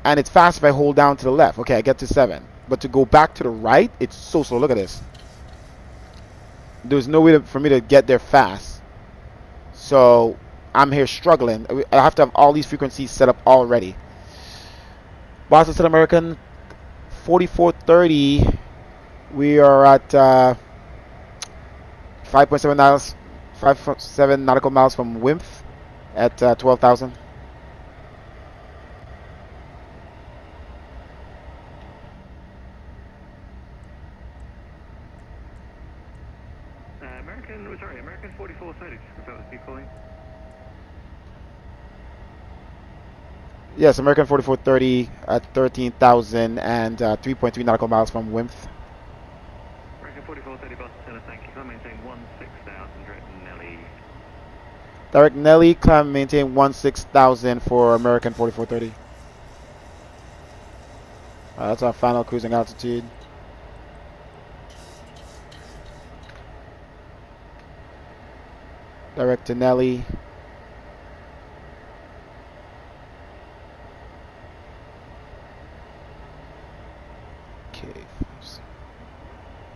Speaker 1: and it's fast if I hold down to the left. Okay, I get to 7. But to go back to the right, it's so slow. Look at this. There's no way for me to get there fast. So I'm here struggling. I have to have all these frequencies set up already. Boston Center American 4430. We are at 5.7 miles, 5.7 nautical miles from WIMF at 12,000.
Speaker 3: American 4430, if that was you calling.
Speaker 1: Yes, American 4430 at 13,000 and 3.3 nautical miles from WIMF.
Speaker 3: American 4430 Boston Center, thank you. Climb maintain 16,000 direct Nelly.
Speaker 1: Direct Nelly, climb maintain 16,000 for American 4430. That's our final cruising altitude. Direct to Nelly. Okay.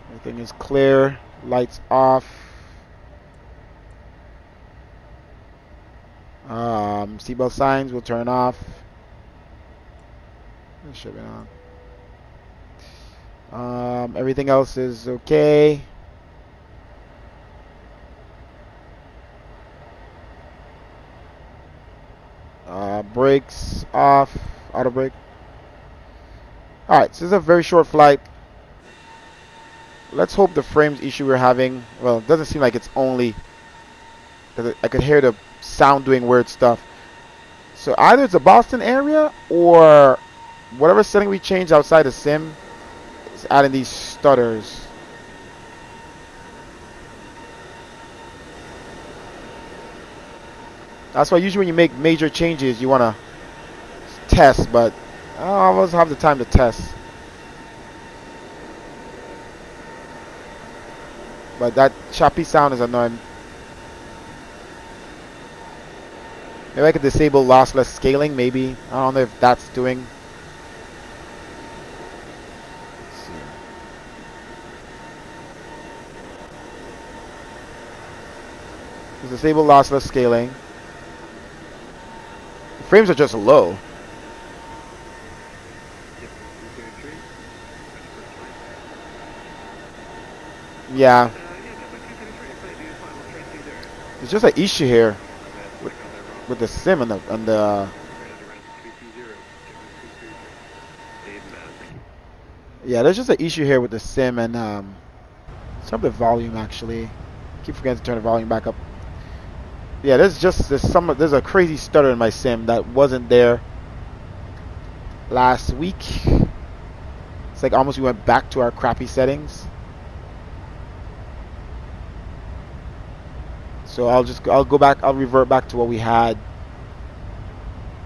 Speaker 1: Everything is clear. Lights off. Seatbelt signs will turn off. It should be on. Everything else is okay. Brakes off, auto brake. Alright, so this is a very short flight. Let's hope the frames issue we're having, well, it doesn't seem like it's only, because I could hear the sound doing weird stuff. So either it's a Boston area or whatever setting we changed outside the sim is adding these stutters. That's why usually when you make major changes, you want to test, but I don't always have the time to test. But that choppy sound is annoying. Maybe I could disable lossless scaling, maybe. I don't know if that's doing. Let's see. Let's disable lossless scaling. Frames are just low. Yeah,
Speaker 2: Yeah, number 233, please use 51320.
Speaker 1: there's just an issue here
Speaker 2: Click on the wrong
Speaker 1: with the sim and the
Speaker 2: Radar around 320, 223. Inbound, thank you.
Speaker 1: yeah. There's just an issue here with the sim and some of the volume actually. Keep forgetting to turn the volume back up. Yeah, there's a crazy stutter in my sim that wasn't there last week. It's like almost we went back to our crappy settings. So I'll go back, I'll revert back to what we had.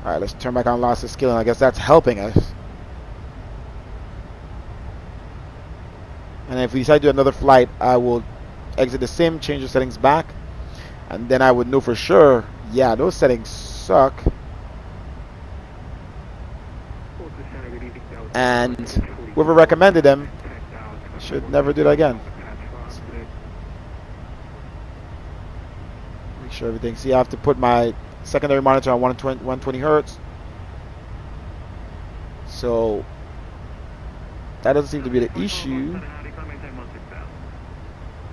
Speaker 1: Alright, let's turn back on loss of skill, and I guess that's helping us. And if we decide to do another flight, I will exit the sim, change the settings back, and then I would know for sure, yeah, those settings suck. And whoever recommended them should never do that again. Make sure everything. See, I have to put my secondary monitor on 120 hertz. So that doesn't seem to be the issue.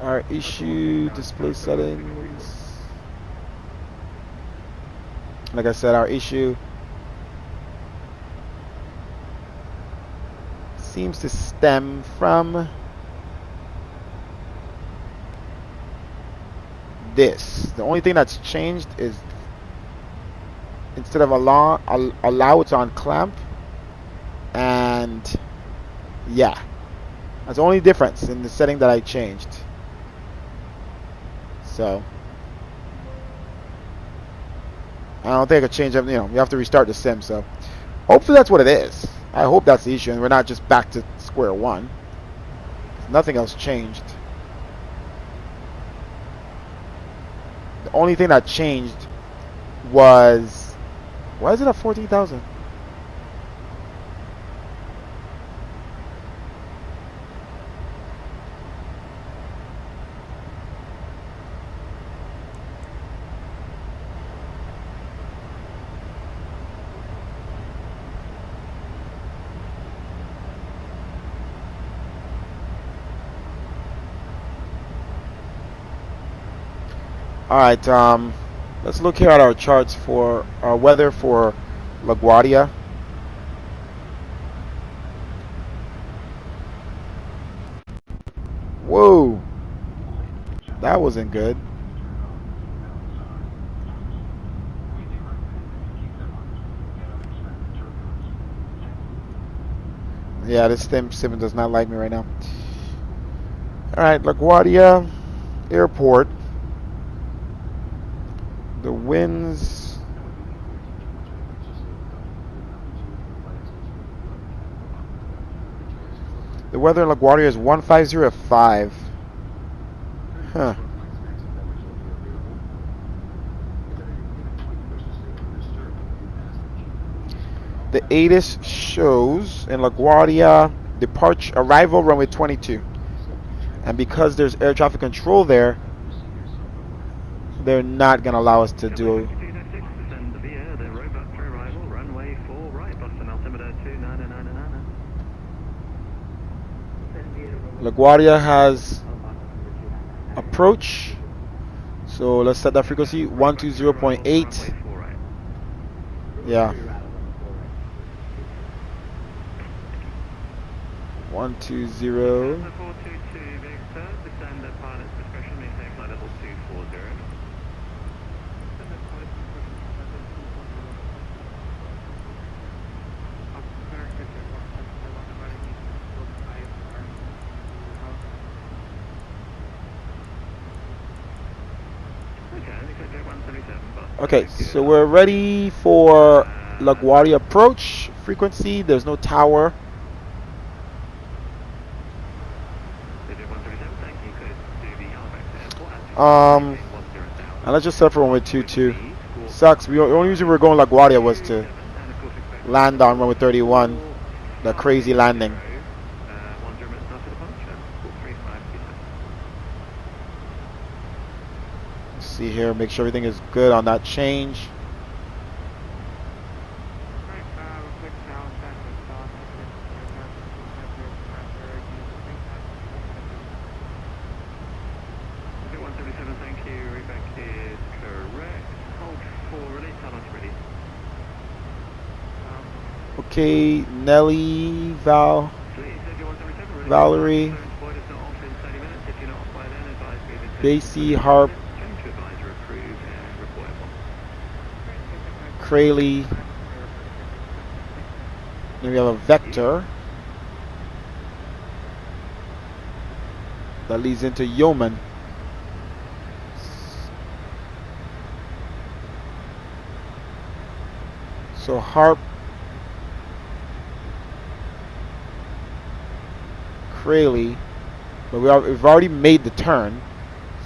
Speaker 1: Our issue, display settings. Like I said, our issue seems to stem from this. The only thing that's changed is instead of allow it's on clamp, and yeah, that's the only difference in the setting that I changed. So I don't think I could change it. You know, you have to restart the sim. So hopefully that's what it is. I hope that's the issue, and we're not just back to square one. Nothing else changed. The only thing that changed was, why is it at 14,000? Alright, let's look here at our charts for our weather for LaGuardia. Whoa, that wasn't good. Yeah, this sim does not like me right now. Alright, LaGuardia Airport. The winds. The weather in LaGuardia is 1505. Huh. The ATIS shows in LaGuardia arrival runway 22. And because there's air traffic control there, they're not going to allow us to do. LaGuardia has approach. So let's set that frequency 120.8. Yeah. 120. Okay, so we're ready for LaGuardia approach frequency. There's no tower. And let's just set for runway 22. Sucks. The only reason we were going LaGuardia was to land on runway 31. The crazy landing. See here, make sure everything is good on that change. Okay, Nelly, Valerie, Basie, Harp, Crayley. Then we have a vector that leads into Yeoman. So Harp, Crayley, but we've already made the turn.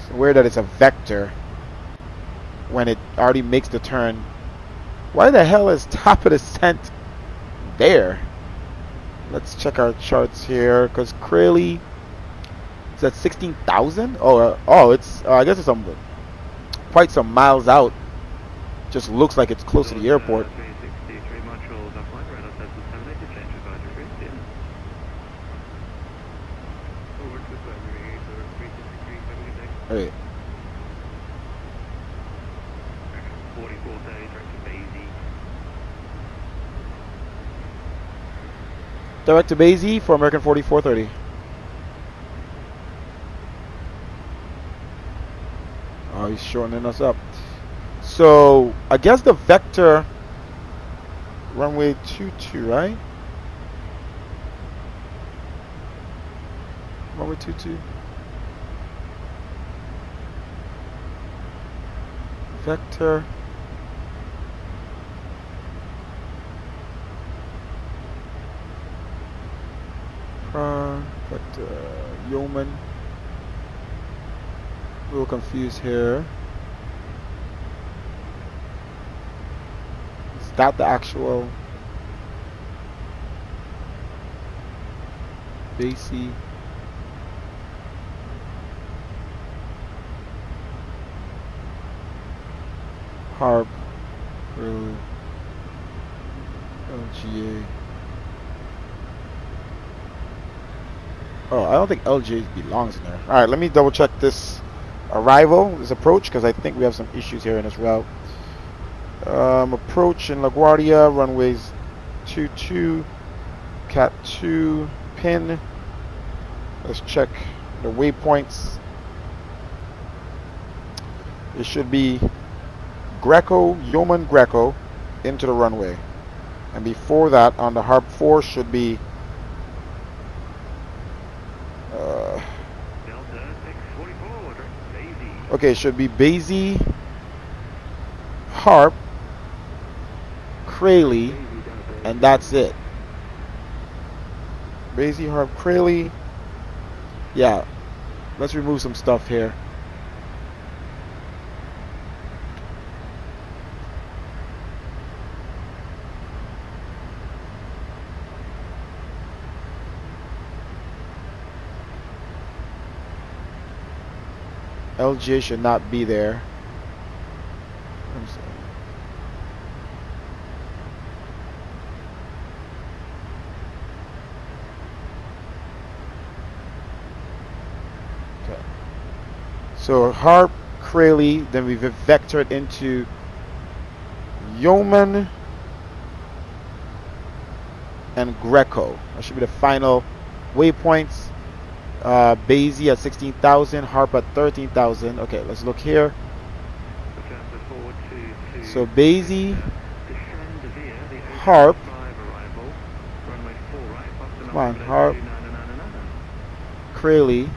Speaker 1: So weird that it's a vector when it already makes the turn. Why the hell is top of descent there? Let's check our charts here, because Crayley is at 16,000. It's I guess it's quite some miles out. Just looks like it's close to the airport. Hey.
Speaker 2: 4430 direct to Basie.
Speaker 1: Direct to Basie for American 4430. Oh, he's shortening us up. So I guess the vector runway 22, right? Runway 22. Vector. Vector. Yeoman. A little confused here. Is that the actual Basie? Harp, LGA. Oh, I don't think LGA belongs in there. All right, let me double check this arrival, this approach, because I think we have some issues here in this route. Approach in LaGuardia, runways 22, Cat 2, pin. Let's check the waypoints. It should be Greco, Yeoman Greco, into the runway. And before that, on the Harp 4 should be okay, it should be Basie, Harp, Crayley, and that's it. Basie, Harp, Crayley. Yeah, let's remove some stuff here. LGA should not be there. I'm sorry. Okay. So Harp, Crayley, then we've vectored into Yeoman and Greco. That should be the final waypoints. Basie at 16,000, Harp at 13,000. Okay, let's look here. So Basie, Harp, come on, Harp, Crayley,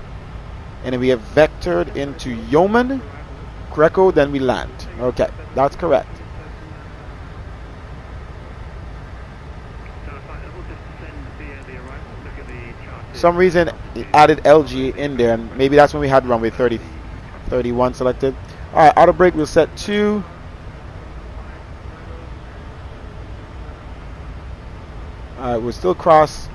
Speaker 1: and then we have vectored into Yeoman, Greco, then we land. Okay, that's correct. Some reason it added LG in there, and maybe that's when we had runway 31 selected. Alright, auto brake, we'll set 2. Alright, we'll still cross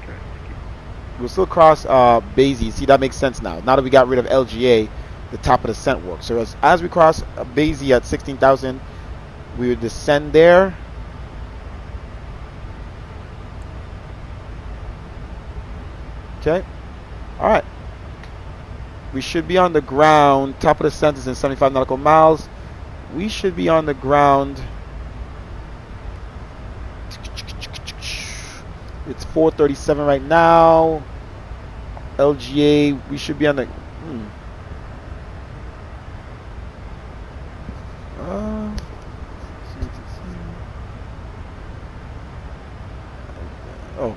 Speaker 1: Basie. See, that makes sense now. Now that we got rid of LGA, the top of the descent works. So as we cross Basie at 16,000, we would descend there. Okay. Alright. We should be on the ground. Top of the descent is in 75 nautical miles. We should be on the ground. It's 4:37 right now. LGA, we should be on the. Oh.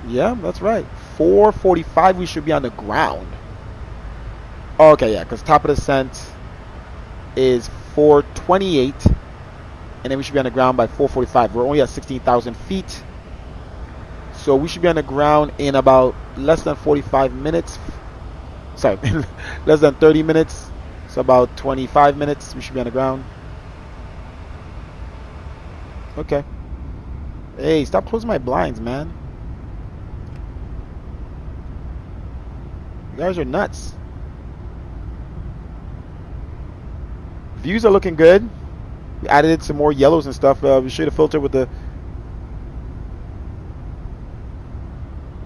Speaker 1: Yeah, that's right. 4:45, we should be on the ground. Oh, okay, yeah, because top of descent is 4:28, and then we should be on the ground by 4:45. We're only at 16,000 feet, so we should be on the ground in about less than 45 minutes. Sorry, less than 30 minutes. So about 25 minutes, we should be on the ground. Okay. Hey, stop closing my blinds, man. You guys are nuts. Views are looking good. We added some more yellows and stuff. We show you the filter with the.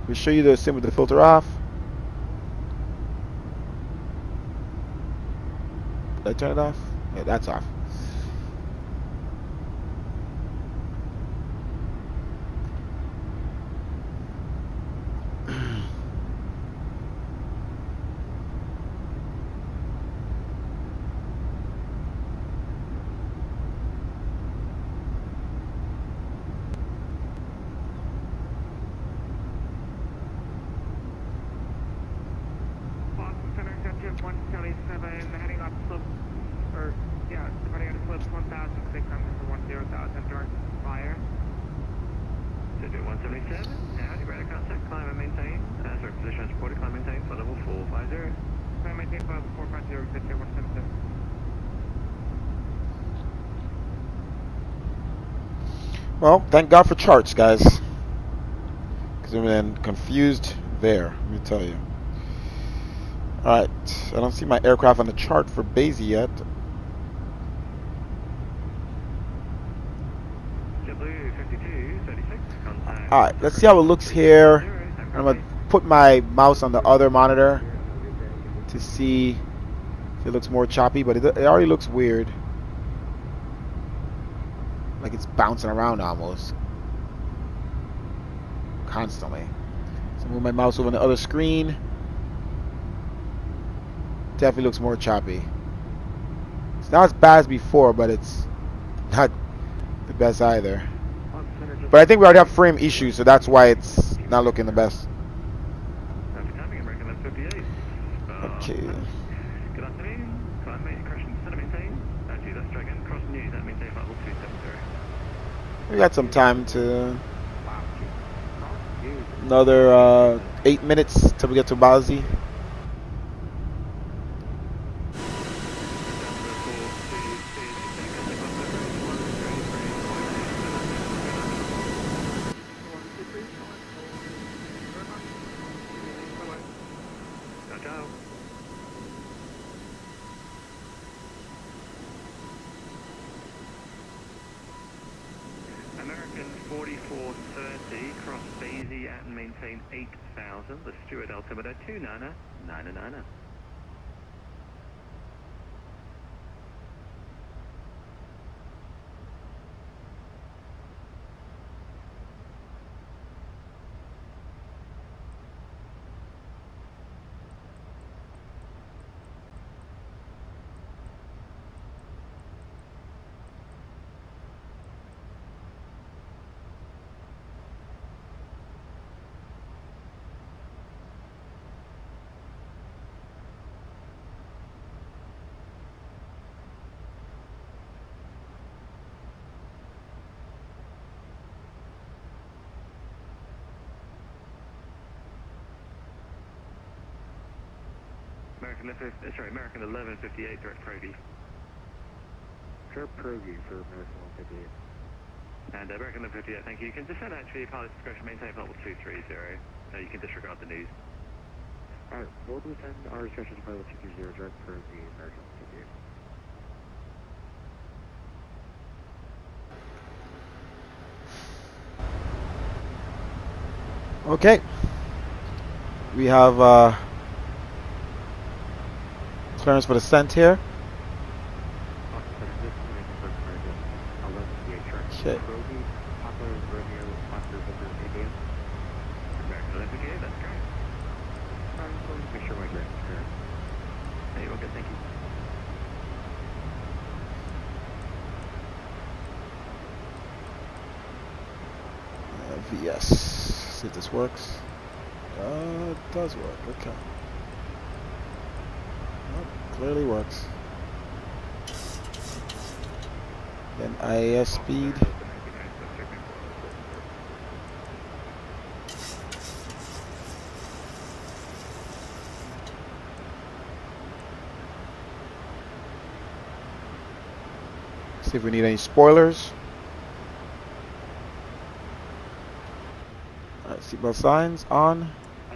Speaker 1: We'll show you the sim with the filter off. Did I turn it off? Yeah, that's off.
Speaker 9: Boston Center, Objective 177, heading up slope, or, yeah, heading up slope 1,600 to 10,000, direct fire.
Speaker 3: Center 177, now you ready to contact, climb and maintain. Sorry, position is reported, climb and maintain for level 450.
Speaker 9: Climb maintain for level 450, Objective 177.
Speaker 1: Well, thank God for charts, guys. Because I've been confused there, let me tell you. Alright, I don't see my aircraft on the chart for Basie yet. Alright, let's see how it looks here. I'm going to put my mouse on the other monitor to see if it looks more choppy, but it already looks weird. Like it's bouncing around almost. Constantly. So move my mouse over on the other screen. Definitely looks more choppy. It's not as bad as before, but it's not the best either. But I think we already have frame issues, so that's why it's not looking the best. Okay.
Speaker 3: Good afternoon. Climb maintain, crushing center maintain. Actually, that's Dragon. Cross news, that maintain level 270.
Speaker 1: We got some time to. Another 8 minutes till we get to Basie.
Speaker 3: American 4430, cross Basie at and maintain 8,000. The Stewart altimeter 2999. American 1158, direct Progi.
Speaker 7: Direct Progi for American 158.
Speaker 3: And American 1158, thank you. You can descend actually, pilot's discretion, maintain level 230. You can disregard the news.
Speaker 7: Alright, we'll descend our discretion to level 230, direct Progi, American 158.
Speaker 1: Okay. We have clearance for descent here. Shit.
Speaker 7: Rosie, Papa Romeo, Oscar Victor, India. That's okay, that's great. Make sure my direct is correct. Hey, okay, thank you.
Speaker 1: VS. See if this works. It does work. Okay. Well, clearly works. Then IAS speed. See if we need any spoilers. Alright, seatbelt signs on.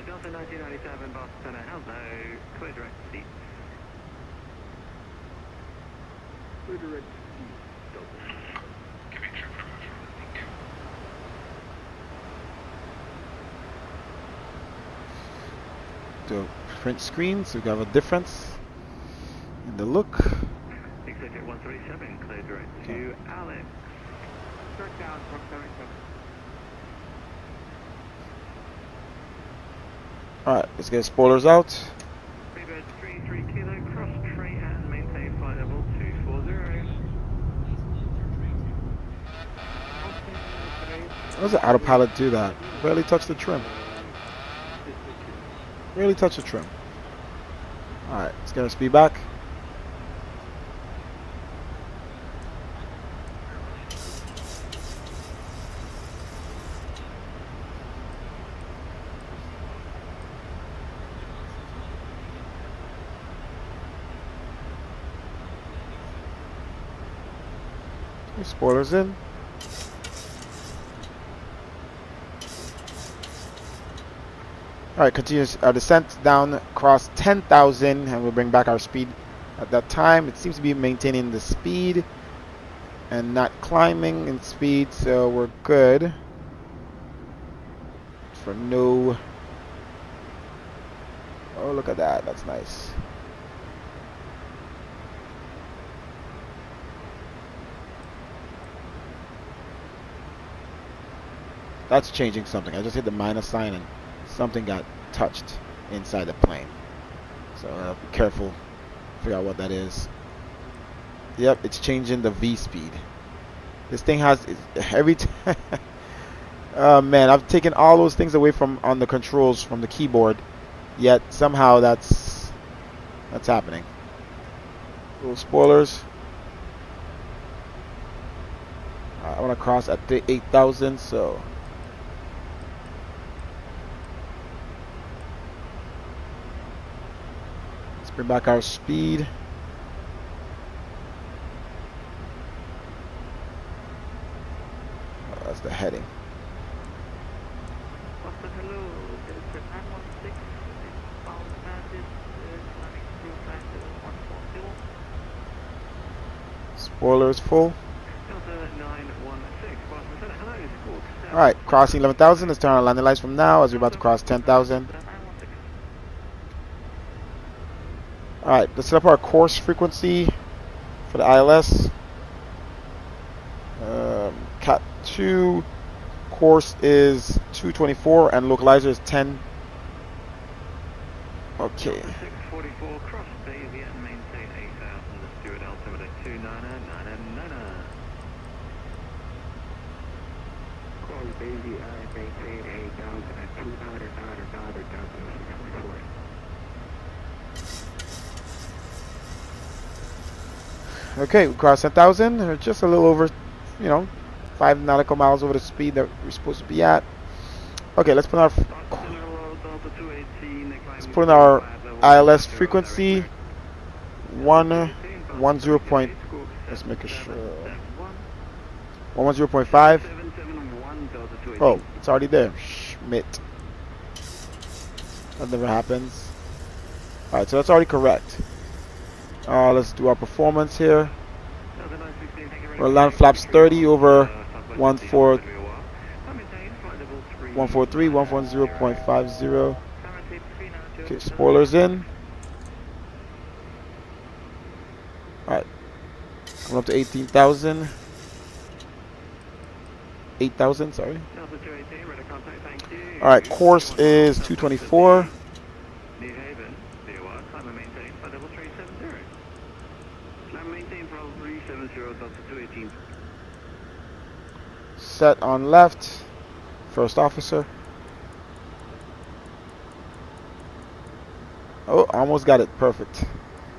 Speaker 7: Delta 1997, Boston Center, hello, clear direct seat. Clear direct seat, Delta.
Speaker 1: Do print screen so we have a difference in the look.
Speaker 7: Exit 137, clear direct to Alex.
Speaker 9: Direct down, 177.
Speaker 1: Alright, let's get spoilers out.
Speaker 7: Freebird 33 kilo, cross tray and maintain flight level 240.
Speaker 1: How does the autopilot do that? Barely touch the trim. Barely touch the trim. Alright, let's get our speed back. Spoilers in. Alright, continues our descent down across 10,000 and we'll bring back our speed at that time. It seems to be maintaining the speed and not climbing in speed, so we're good for no. Oh, look at that, that's nice. That's changing something. I just hit the minus sign and something got touched inside the plane. So be careful. Figure out what that is. Yep, it's changing the V speed. This thing has every time. Oh man, I've taken all those things away from on the controls from the keyboard. Yet somehow that's happening. Little spoilers. I want to cross at 8,000, so. Bring back our speed. Oh, that's the heading.
Speaker 7: Boston, hello, this is 916, bound bandit, climbing through flight level 140.
Speaker 1: Spoilers full.
Speaker 7: Delta 916, Boston Center, hello, squawk.
Speaker 1: Alright, crossing 11,000. Let's turn on our landing lights from now as we're about to cross 10,000. Alright, let's set up our course frequency for the ILS. Cat 2 course is 224 and localizer is 10. Okay.
Speaker 7: 644, cross Bay, Viet, maintain 8,000, the Stewart altimeter 29999.
Speaker 3: Cross Baby, I maintain 8,000 at 29999 644.
Speaker 1: Okay, we crossed 10,000. We're just a little over, 5 nautical miles over the speed that we're supposed to be at. Okay, let's put in our ILS frequency 110. Let's make it sure. 110.5. Oh, it's already there. Schmidt. That never happens. Alright, so that's already correct. Let's do our performance here. We'll land flaps 30 over 143, 140.50. Okay, spoilers in. Alright. Coming up to 18,000. 8,000, sorry.
Speaker 7: Delta 218, radar contact, thank you.
Speaker 1: All right, course is 224.
Speaker 7: New Haven, VOR, climb and maintain, flight level 370.
Speaker 2: Climb maintain for 370, Delta 218.
Speaker 1: Set on left, first officer. Oh, almost got it, perfect.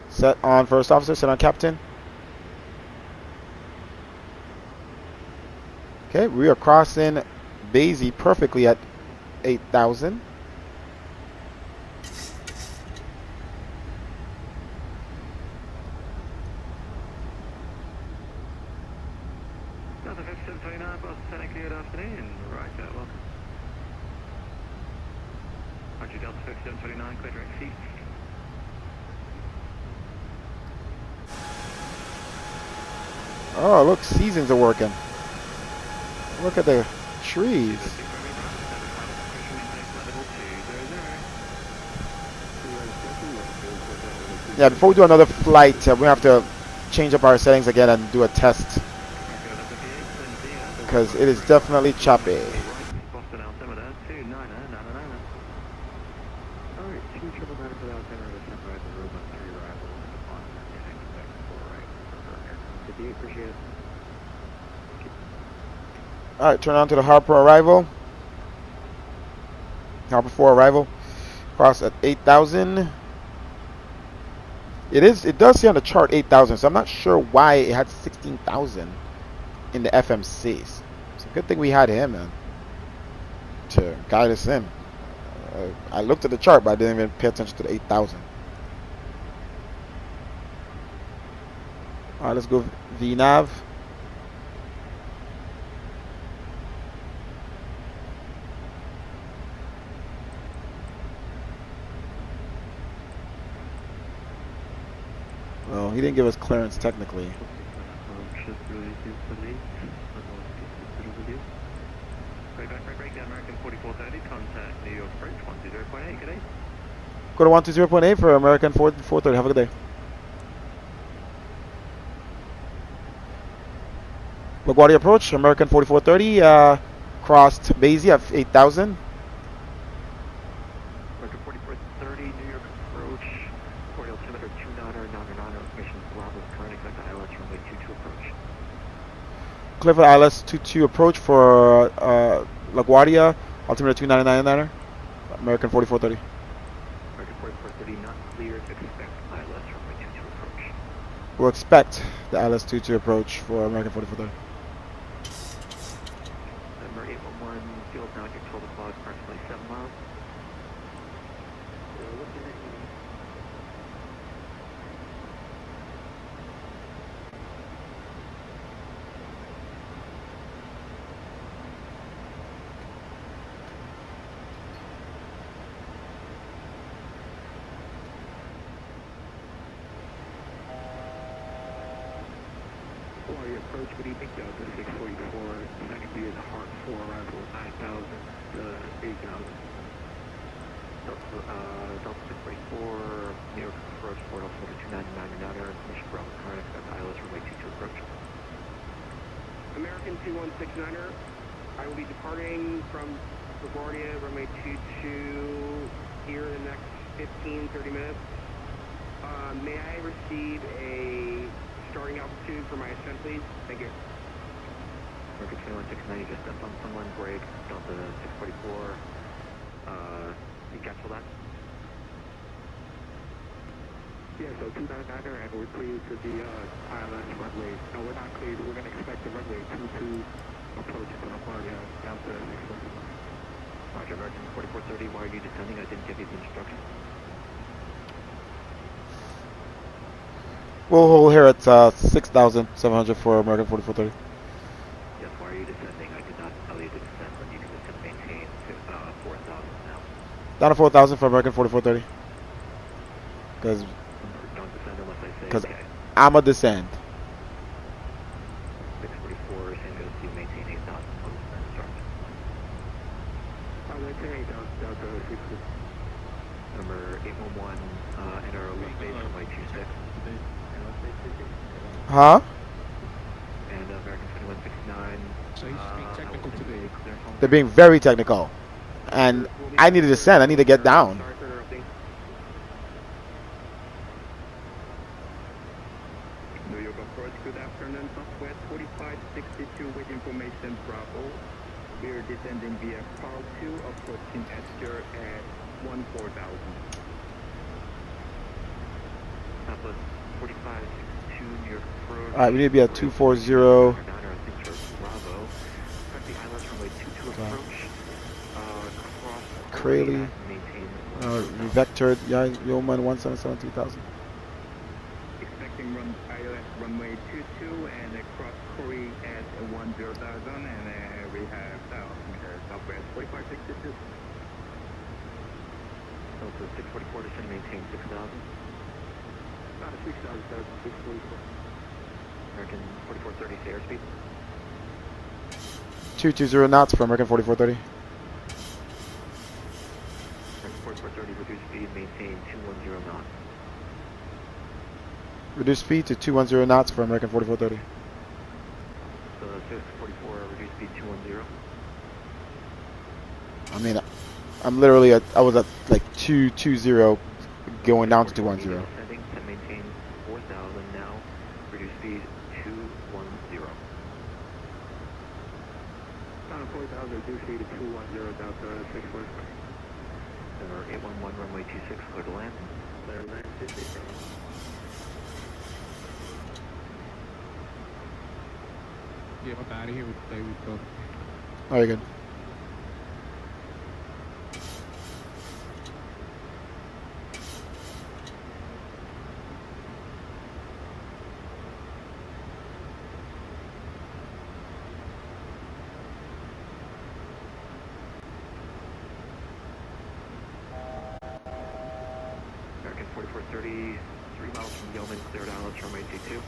Speaker 1: Set on first officer, set on captain. Okay, we are crossing Basie perfectly at 8,000.
Speaker 7: Delta 5729, Boston Center, good afternoon. Right, welcome. Roger, Delta 5729, clear direct seat.
Speaker 1: Oh, look, seasons are working. Look at the trees. Yeah, before we do another flight, we have to change up our settings again and do a test. Because it is definitely choppy.
Speaker 7: Boston altimeter, 2999. Alright, 2 triple nine for the altimeter, the tempo at the room on 3 arrival, on expect 4 right, for 58, appreciate it.
Speaker 1: Alright, turn on to the Harper arrival. Harper 4 arrival. Cross at 8,000. It does say on the chart 8,000, so I'm not sure why it had 16,000 in the FMCs. It's a good thing we had him, man, to guide us in. I looked at the chart, but I didn't even pay attention to the 8,000. Alright, let's go VNAV. Well, he didn't give us clearance technically.
Speaker 7: Break down American 4430, contact New York French 120.8, good day.
Speaker 1: Go to 120.8 for American 4430. Have a good day. LaGuardia approach, American 4430, crossed Basie at 8,000.
Speaker 7: American 4430, New York approach, Guardia altimeter 2999, information Bravo's current exact ILS runway 22 approach.
Speaker 1: Clear for ILS 22 approach for LaGuardia, altimeter 2999, American 4430.
Speaker 7: American 4430 not cleared, expect ILS runway 22 approach.
Speaker 1: We'll expect the ILS 22 approach for American 4430.
Speaker 7: Number 811, fuel now at your 12 o'clock, approximately 7 miles.
Speaker 2: Guardia approach, good evening, Delta 644, second view is Heart 4 arrival, 9,000 to 8,000.
Speaker 7: Delta 644, New York approach, Port altimeter 2999, information Bravo current expect ILS runway 22 approach.
Speaker 2: American 2169er, I will be departing from LaGuardia, runway 22 here in the next 15-30 minutes. May I receive a starting altitude for my ascent, please? Thank you.
Speaker 7: American 2169, just stepped on someone, break, Delta 644, you cancel that?
Speaker 2: Yeah, so 299er, and we're cleared to the ILS runway. No, we're not cleared. We're going to expect the runway 22 approach to LaGuardia down to 641.
Speaker 7: Roger, American 4430, why are you descending? I didn't give you the instructions.
Speaker 1: We'll hold here at 6,700 for American 4430.
Speaker 7: Yes, why are you descending? I did not tell you to descend when you can just maintain to 4,000 now.
Speaker 1: Down to 4,000 for American 4430. Because
Speaker 7: Don't descend unless I say
Speaker 1: Because
Speaker 7: okay.
Speaker 1: I'm a descend.
Speaker 7: 644, same goes to maintain 8,000 for the descent instruction.
Speaker 2: I'll maintain Delta 6.
Speaker 7: Number 811, enter loop base runway 26.
Speaker 1: Huh?
Speaker 7: And American 2169,
Speaker 4: So he's being technical today.
Speaker 1: They're being very technical. And I need to descend. I need to get down.
Speaker 2: Sorry for interrupting.
Speaker 3: New York approach, good afternoon, Southwest 4562 with information Bravo. We are descending via Carl 2, approaching Esther at 14,000.
Speaker 7: Southwest 4562 New York approach.
Speaker 1: Alright, we need to be at 240.
Speaker 7: Bravo. Correct the ILS runway 22 approach. Cross
Speaker 1: Crayley.
Speaker 7: maintain.
Speaker 1: Revectored. Yeoman 177-3000.
Speaker 3: Expecting ILS runway 22 and cross Corey at 10,000 and we have Southwest 4562.
Speaker 7: Delta 644 descend maintain 6,000.
Speaker 3: About a 6,000, 644.
Speaker 7: American 4430 stay airspeed.
Speaker 1: 220 knots for American 4430.
Speaker 7: American 4430 reduce speed maintain 210 knots.
Speaker 1: Reduce speed to 210 knots for American 4430.
Speaker 7: So 644 reduce speed 210.
Speaker 1: I mean, I'm literally at, I was at like 220 going down to 210.
Speaker 7: Descending to maintain 4,000 now. Reduce speed 210.
Speaker 3: Down to 4,000, do speed at 210, down to 644.
Speaker 7: Or 811 runway 26 clear to land.
Speaker 3: Clear to land, 50.
Speaker 4: Yeah, I'm out of here with today. We go.
Speaker 1: Oh, you're good.
Speaker 7: American 4430, 3 miles from Yeoman, cleared ILS runway 22.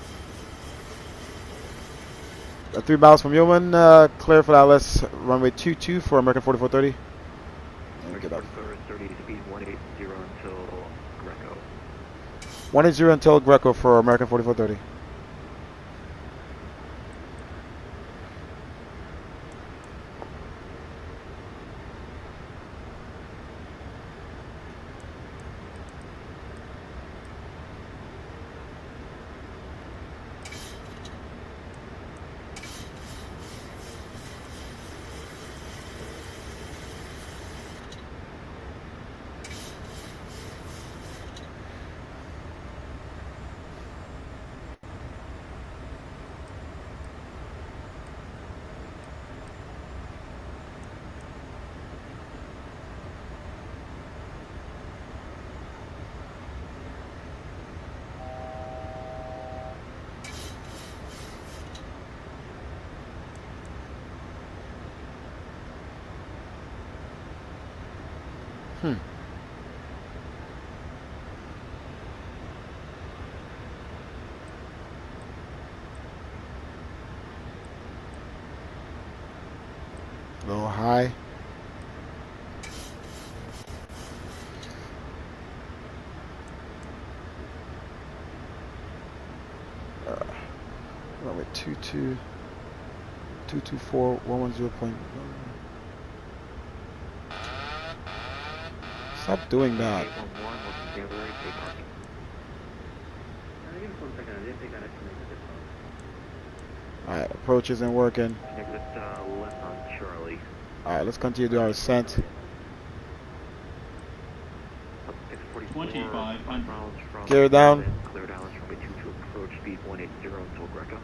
Speaker 1: 3 miles from Yeoman, clear for Dallas, runway 22 for American 4430.
Speaker 7: American 4430, speed 180 until Greco.
Speaker 1: 180 until Greco for American 4430. A little high. Runway 22, 224, 110. Stop doing that.
Speaker 7: 811, welcome to January, take parking.
Speaker 1: Alright, approach isn't working.
Speaker 7: Exit left on Charlie.
Speaker 1: Alright, let's continue to do our ascent.
Speaker 7: 644, 5 miles from
Speaker 1: Gear down.
Speaker 7: Yeoman, cleared ILS runway 22 approach speed 180 until Greco.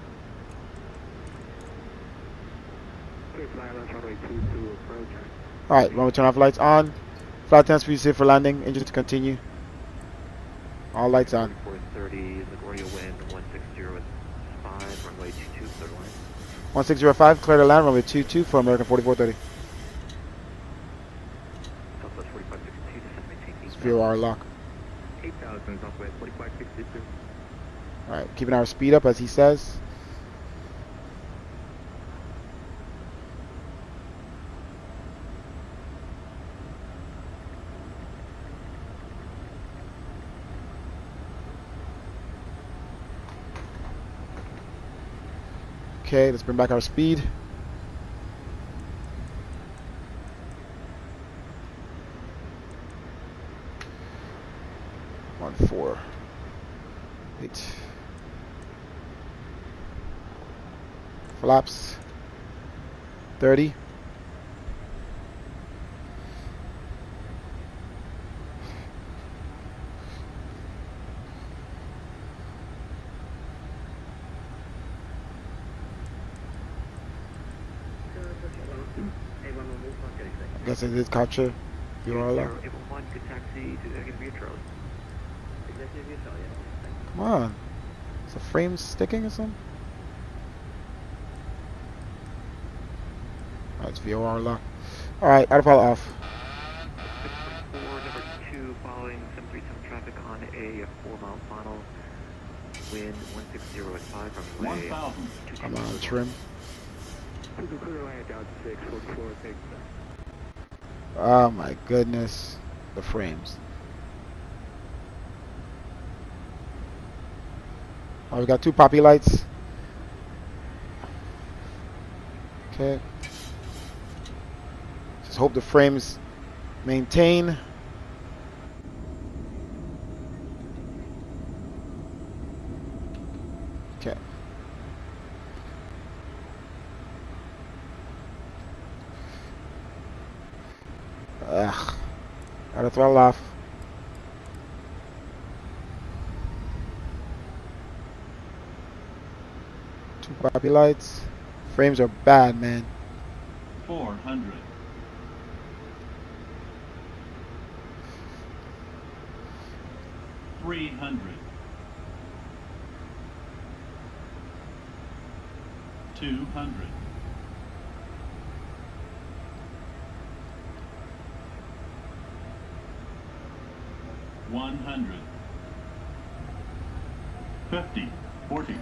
Speaker 3: Clear for ILS runway 22 approach.
Speaker 1: Alright, when we turn off lights on. Flight attendants, please safe for landing. Engines to continue. All lights on.
Speaker 7: 4430, the Guardia wind 160.5, runway 22, clear to land.
Speaker 1: 1605, clear to land, runway 22 for American 4430.
Speaker 7: Southwest 4562, descend maintain 8,000.
Speaker 1: VOR lock.
Speaker 3: 8,000, Southwest 4562.
Speaker 1: Alright, keeping our speed up as he says. Okay, let's bring back our speed. 4. 8. Flaps. 30. I guess I did capture your alarm. Come on. Is the frame sticking or something? Oh, it's VOR lock. Alright, autopilot off.
Speaker 7: 644, number 2, following 737 traffic on a 4-mile final. Wind 160 at 5, runway
Speaker 5: 1,000.
Speaker 1: Come on, trim. Oh my goodness. The frames. Oh, we got 2 poppy lights. Okay. Just hope the frames maintain. Okay. Ugh. Gotta throttle off. Two poppy lights. Frames are bad, man.
Speaker 5: 400. 300. 200. 100. 50. 40.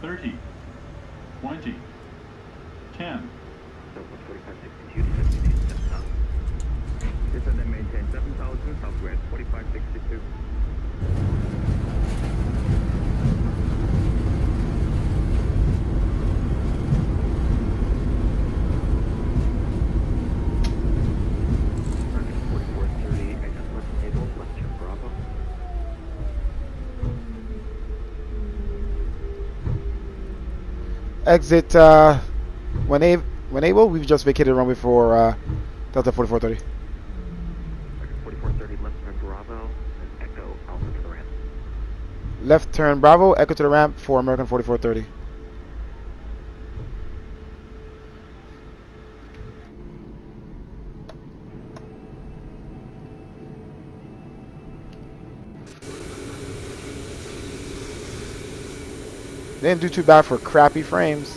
Speaker 5: 30. 20. 10.
Speaker 3: Descend and maintain 7,000 southwest, 4562.
Speaker 1: Exit when able, we've just vacated runway for Delta 4430.
Speaker 7: 4430, left turn Bravo, and Echo Alpha to the ramp.
Speaker 1: Left turn Bravo, Echo to the ramp for American 4430. They didn't do too bad for crappy frames.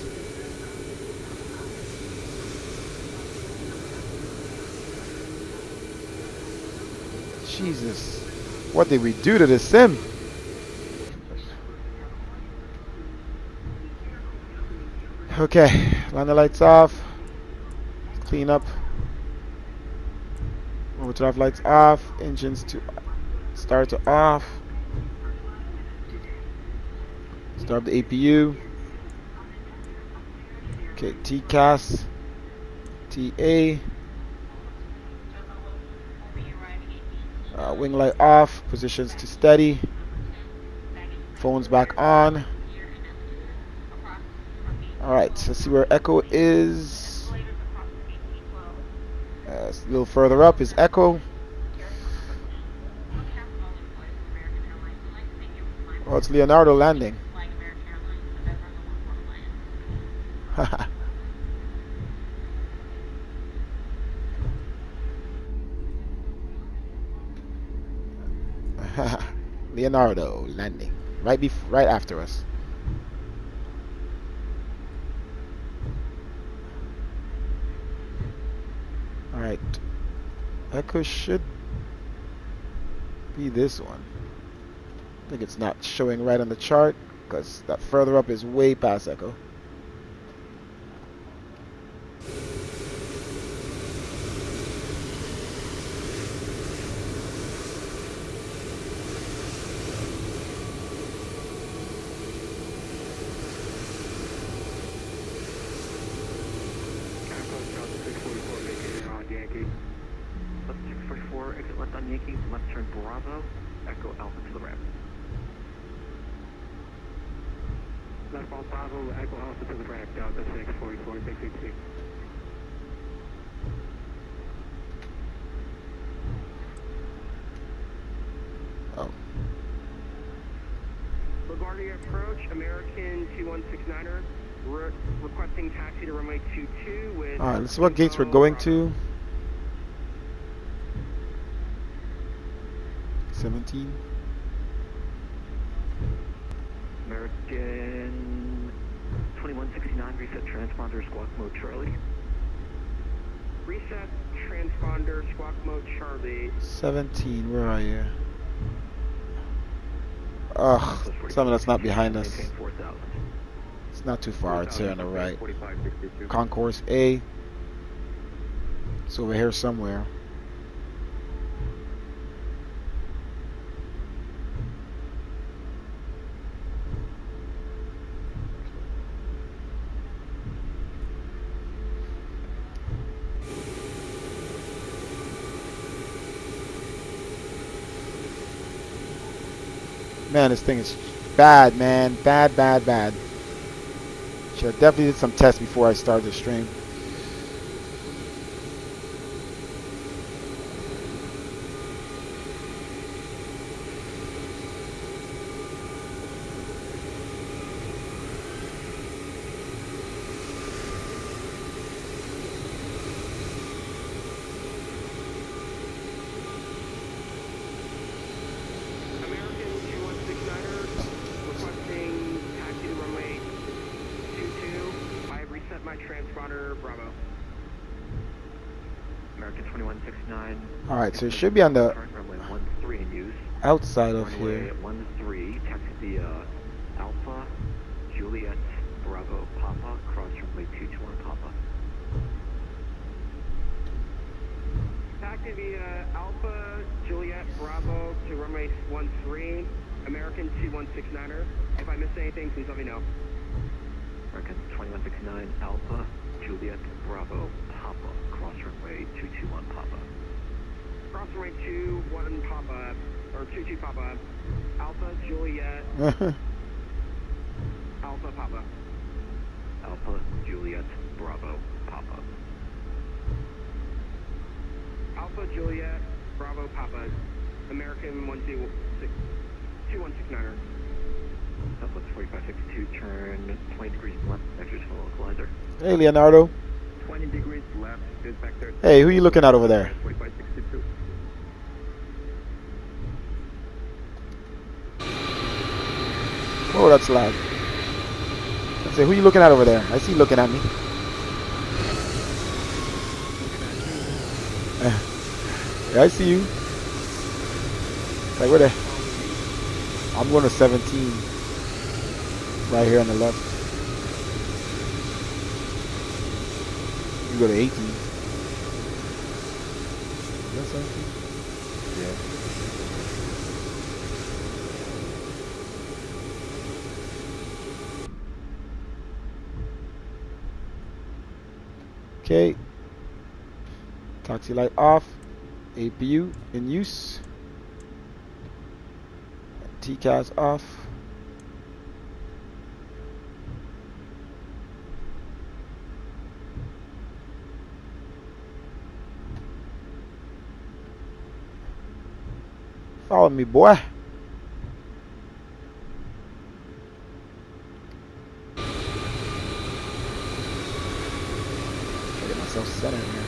Speaker 1: Jesus. What did we do to this sim? Okay, line the lights off. Clean up. Over to off, lights off. Engines to start to off. Start the APU. Okay, TCAS. TA. Wing light off. Positions to steady. Phones back on. Alright, so let's see where Echo is. A little further up is Echo. Oh, it's Leonardo landing. Leonardo landing right after us. All right, Echo should be this one. I think it's not showing right on the chart because that further up is way past Echo.
Speaker 7: Left 644, exit left on Yankee, left turn Bravo, Echo Alpha to the ramp.
Speaker 8: Left ball Bravo, Echo Alpha to the ramp, Delta 644-686.
Speaker 1: Oh.
Speaker 2: LaGuardia approach, American 2169er, requesting taxi to runway 22 with...
Speaker 1: Alright, let's see what gates we're going to. 17.
Speaker 7: American 2169, reset transponder, squawk mode Charlie.
Speaker 2: Reset transponder, squawk mode Charlie.
Speaker 1: 17, where are you? Ugh, something that's not behind us.
Speaker 7: Maintain 4,000.
Speaker 1: It's not too far, it's here on the right.
Speaker 3: 4562.
Speaker 1: Concourse A. It's over here somewhere. Man, this thing is bad, man. Bad, bad, bad. Should have definitely did some tests before I started the stream.
Speaker 2: American 2169er, requesting taxi to runway 22. I have reset my transponder, Bravo.
Speaker 7: American 2169.
Speaker 1: Alright, so it should be on the
Speaker 7: Current runway 13 in use.
Speaker 1: outside of
Speaker 7: Runway
Speaker 1: here.
Speaker 7: 13, taxi via Alpha, Juliet, Bravo, Papa, cross runway 221 Papa.
Speaker 2: Taxi via Alpha, Juliet, Bravo to runway 13. American 2169er. If I missed anything, please let me know.
Speaker 7: American 2169, Alpha, Juliet, Bravo, Papa, cross runway 221 Papa.
Speaker 2: Cross runway 21 Papa, or 22 Papa. Alpha, Juliet, Alpha, Papa.
Speaker 7: Alpha, Juliet, Bravo, Papa.
Speaker 2: Alpha, Juliet, Bravo, Papa. American 2169er.
Speaker 7: Southwest 4562, turn 20 degrees left, vectors for localizer.
Speaker 1: Hey, Leonardo.
Speaker 3: 20 degrees left, is vector.
Speaker 1: Hey, who you looking at over there?
Speaker 3: 4562.
Speaker 1: Oh, that's loud. I say, who you looking at over there? I see you looking at me. Yeah, I see you. Like, where the... I'm going to 17. Right here on the left. You go to 18. Is that 17? Yeah. Okay. Taxi light off. APU in use. TCAS off. Follow me, boy. Get myself set in here.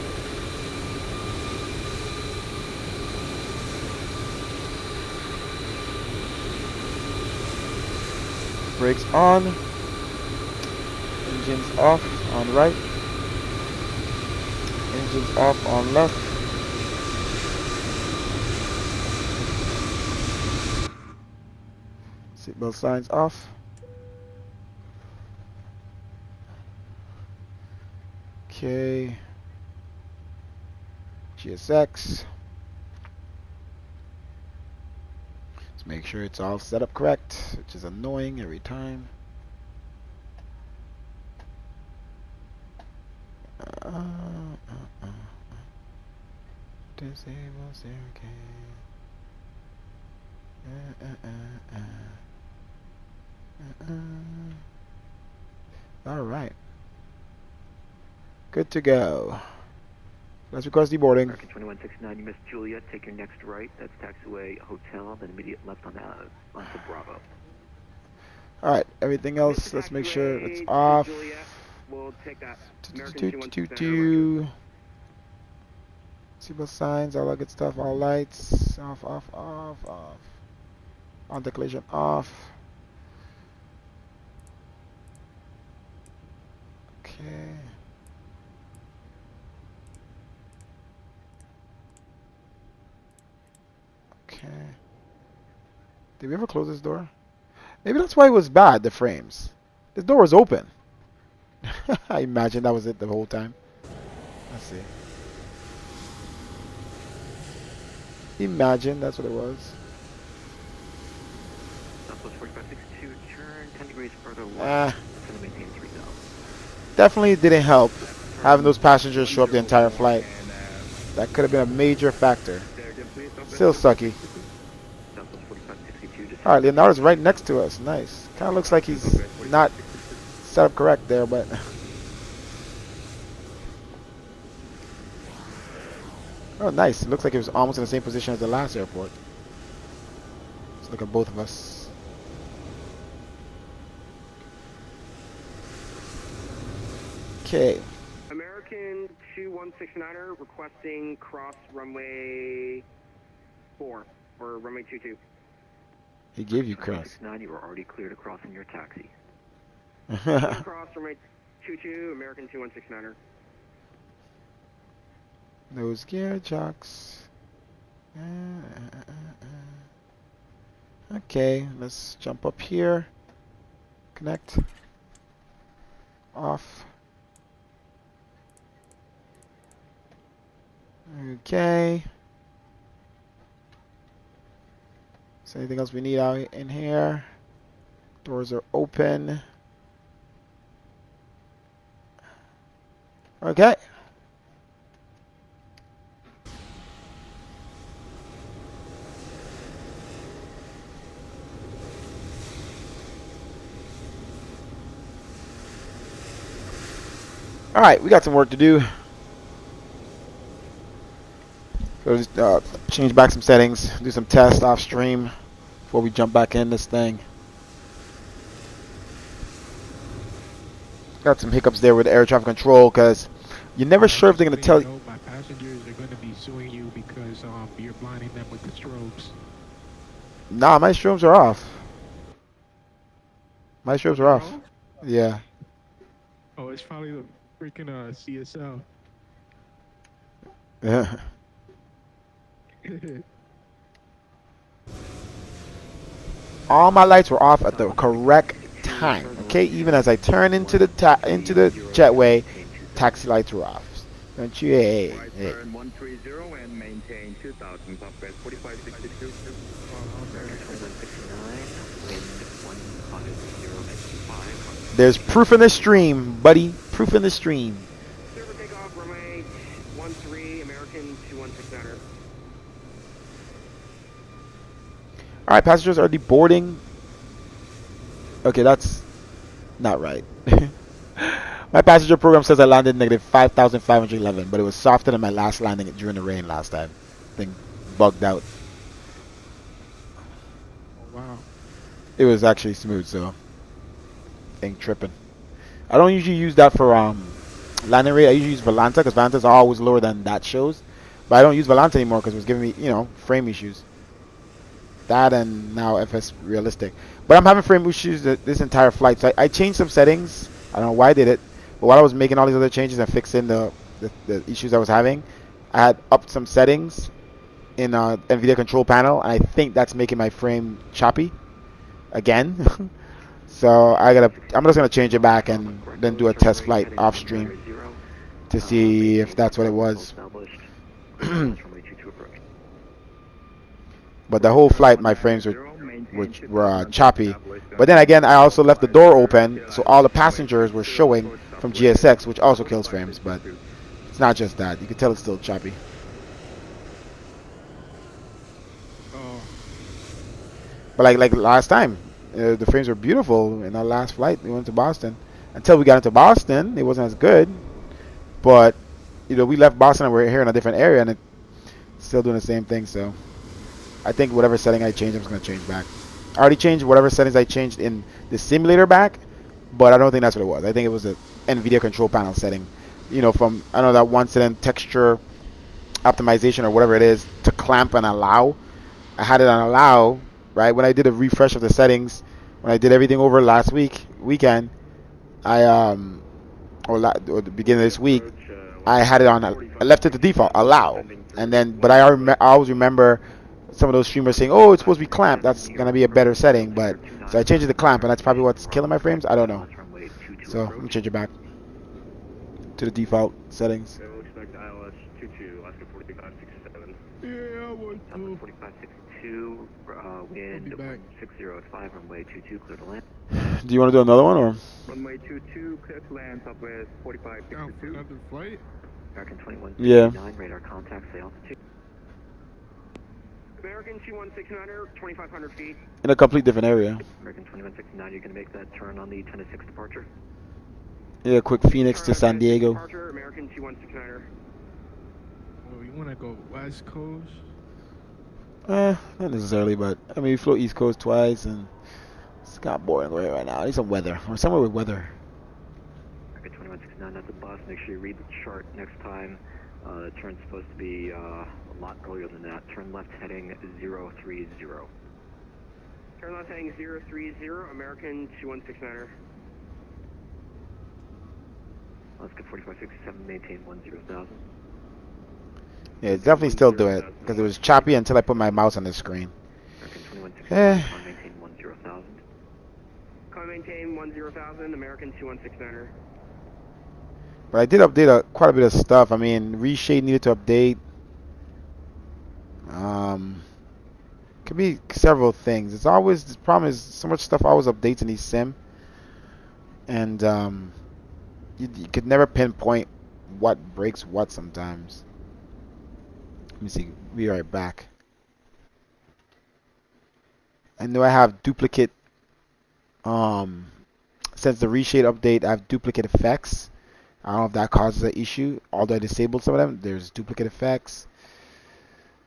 Speaker 1: Brakes on. Engines off on right. Engines off on left. Seatbelt signs off. Okay. GSX. Let's make sure it's all set up correct, which is annoying every time. Disable staircase. All right. Good to go. Let's request deboarding.
Speaker 7: American 2169, you missed Juliet. Take your next right. That's taxiway hotel, then immediate left on onto Bravo.
Speaker 1: All right. Everything else, let's make sure it's off.
Speaker 2: Juliet, we'll take that. American 2169.
Speaker 1: Seatbelt signs, all that good stuff. All lights off, off, off, off. On the collision off. Okay. Okay. Did we ever close this door? Maybe that's why it was bad, the frames. This door was open. I imagine that was it the whole time. Let's see. Imagine that's what it was.
Speaker 7: Southwest 4562, turn 10 degrees further west. To maintain 3000.
Speaker 1: Definitely didn't help having those passengers show up the entire flight. That could have been a major factor. Still sucky.
Speaker 7: Southwest 4562, just
Speaker 1: Alright, Leonardo's right next to us. Nice. Kind of looks like he's not set up correct there, but... Oh, nice. It looks like it was almost in the same position as the last airport. Let's look at both of us. Okay.
Speaker 2: American 2169er requesting cross runway 4 or runway 22.
Speaker 1: He gave you cross.
Speaker 7: 69, you are already cleared to cross in your taxi.
Speaker 2: Cross runway 22, American 2169er.
Speaker 1: Those gear jocks. Okay, let's jump up here. Connect. Off. Okay. Is there anything else we need out in here? Doors are open. Okay. Alright, we got some work to do. So just change back some settings, do some tests off stream before we jump back in this thing. Got some hiccups there with air traffic control because you're never sure if they're going to tell you.
Speaker 4: My passengers are going to be suing you because you're blinding them with the strobes.
Speaker 1: Nah, my strobes are off. My strobes are off.
Speaker 4: Oh?
Speaker 1: Yeah.
Speaker 4: Oh, it's probably the freaking CSL.
Speaker 1: Yeah. All my lights were off at the correct time. Okay, even as I turn into the jetway, taxi lights were off. Don't you? Hey.
Speaker 3: Turn 130 and maintain 2000, Southwest 4562.
Speaker 1: There's proof in the stream, buddy. Proof in the stream.
Speaker 2: Server takeoff, runway 13, American 2169er.
Speaker 1: Alright, passengers are deboarding. Okay, that's not right. My passenger program says I landed negative 5,511, but it was softer than my last landing during the rain last time. Thing bugged out.
Speaker 4: Oh, wow.
Speaker 1: It was actually smooth, so thing tripping. I don't usually use that for landing rate. I usually use Volanta because Volanta's always lower than that shows. But I don't use Volanta anymore because it was giving me, you know, frame issues. That and now FS Realistic. But I'm having frame issues this entire flight. So I changed some settings. I don't know why I did it. But while I was making all these other changes and fixing the issues I was having, I had upped some settings in Nvidia control panel. And I think that's making my frame choppy again. So I'm just gonna change it back and then do a test flight off stream to see if that's what it was. But the whole flight, my frames were choppy. But then again, I also left the door open, so all the passengers were showing from GSX, which also kills frames. But it's not just that; you can tell it's still choppy.
Speaker 4: Oh.
Speaker 1: But like last time, the frames were beautiful in our last flight. We went to Boston. Until we got into Boston, it wasn't as good. But we left Boston and we're here in a different area, and it's still doing the same thing. So I think whatever setting I change, I'm just gonna change back. I already changed whatever settings I changed in the simulator back, but I don't think that's what it was. I think it was the Nvidia control panel setting. From I don't know that one setting texture optimization or whatever it is to clamp and allow. I had it on allow, right? When I did a refresh of the settings, when I did everything over last weekend, or the beginning of this week, I had it on. I left it to default, allow, and then. But I always remember some of those streamers saying, "Oh, it's supposed to be clamp. That's gonna be a better setting." But so I changed it to clamp, and that's probably what's killing my frames. I don't know. So I'm gonna change it back to the default settings.
Speaker 3: So expect ILS 22, Oscar 4567.
Speaker 4: Yeah, I want to.
Speaker 7: 4562, wind 6085, runway 22, clear to land.
Speaker 1: Do you want to do another one or?
Speaker 3: Runway 22, clear to land, Southwest
Speaker 4: Down for
Speaker 3: 4562.
Speaker 4: another flight?
Speaker 7: American 2169,
Speaker 1: Yeah.
Speaker 7: radar contact, say altitude.
Speaker 2: American 2169er, 2,500 feet.
Speaker 1: In a complete different area.
Speaker 7: American 2169, you're going to make that turn on the 10 to 6 departure.
Speaker 1: Yeah, quick Phoenix to San Diego.
Speaker 2: Departure, American 2169er.
Speaker 4: Oh, you want to go West Coast?
Speaker 1: Not necessarily, but I mean, we flew East Coast twice, and it's kind of boring right now. I need some weather, or somewhere with weather.
Speaker 7: American 2169, that's a bus. Make sure you read the chart next time. The turn's supposed to be a lot earlier than that. Turn left heading 030.
Speaker 2: Turn left heading 030, American 2169er.
Speaker 7: Oscar 4567, maintain 10,000.
Speaker 1: Yeah, it's definitely still do it because it was choppy until I put my mouse on the screen.
Speaker 7: American 2169, maintain 10,000.
Speaker 2: Come maintain 10,000, American 2169er.
Speaker 1: But I did update quite a bit of stuff. I mean, reshade needed to update. Could be several things. It's always the problem is so much stuff always updates in each sim, and you could never pinpoint what breaks what sometimes. Let me see. We'll be right back. I know I have duplicate. Since the reshade update, I have duplicate effects. I don't know if that causes an issue. Although I disabled some of them, there's duplicate effects.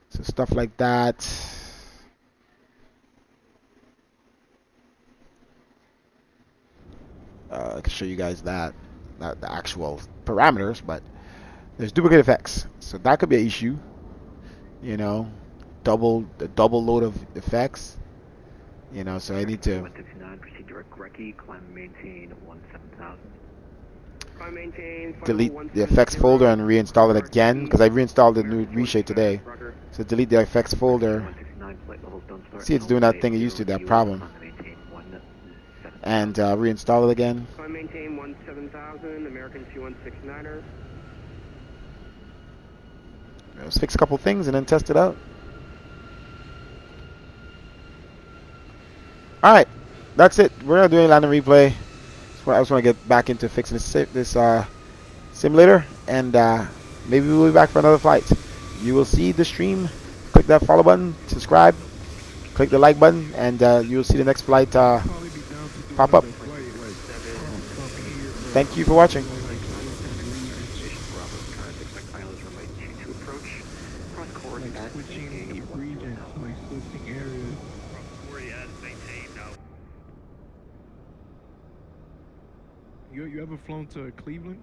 Speaker 1: So stuff like that. I can show you guys that, not the actual parameters, but there's duplicate effects. So that could be an issue. The double load of effects. So I need to
Speaker 7: 169, proceed direct Grecki, climb and maintain 17,000.
Speaker 2: Climb maintain.
Speaker 1: delete the effects folder and reinstall it again because I reinstalled the new reshade today. So delete the effects folder.
Speaker 7: 169, flight levels don't start.
Speaker 1: See, it's doing that thing it used to, that problem. And reinstall it again.
Speaker 2: Climb maintain 17,000, American 2169er.
Speaker 1: Let's fix a couple things and then test it out. Alright, that's it. We're not doing landing replay. I just want to get back into fixing this simulator, and maybe we'll be back for another flight. You will see the stream. Click that follow button, subscribe, click the like button, and you will see the next flight pop up. Thank you for watching.
Speaker 4: Switching regions, like switching areas. You ever flown to Cleveland?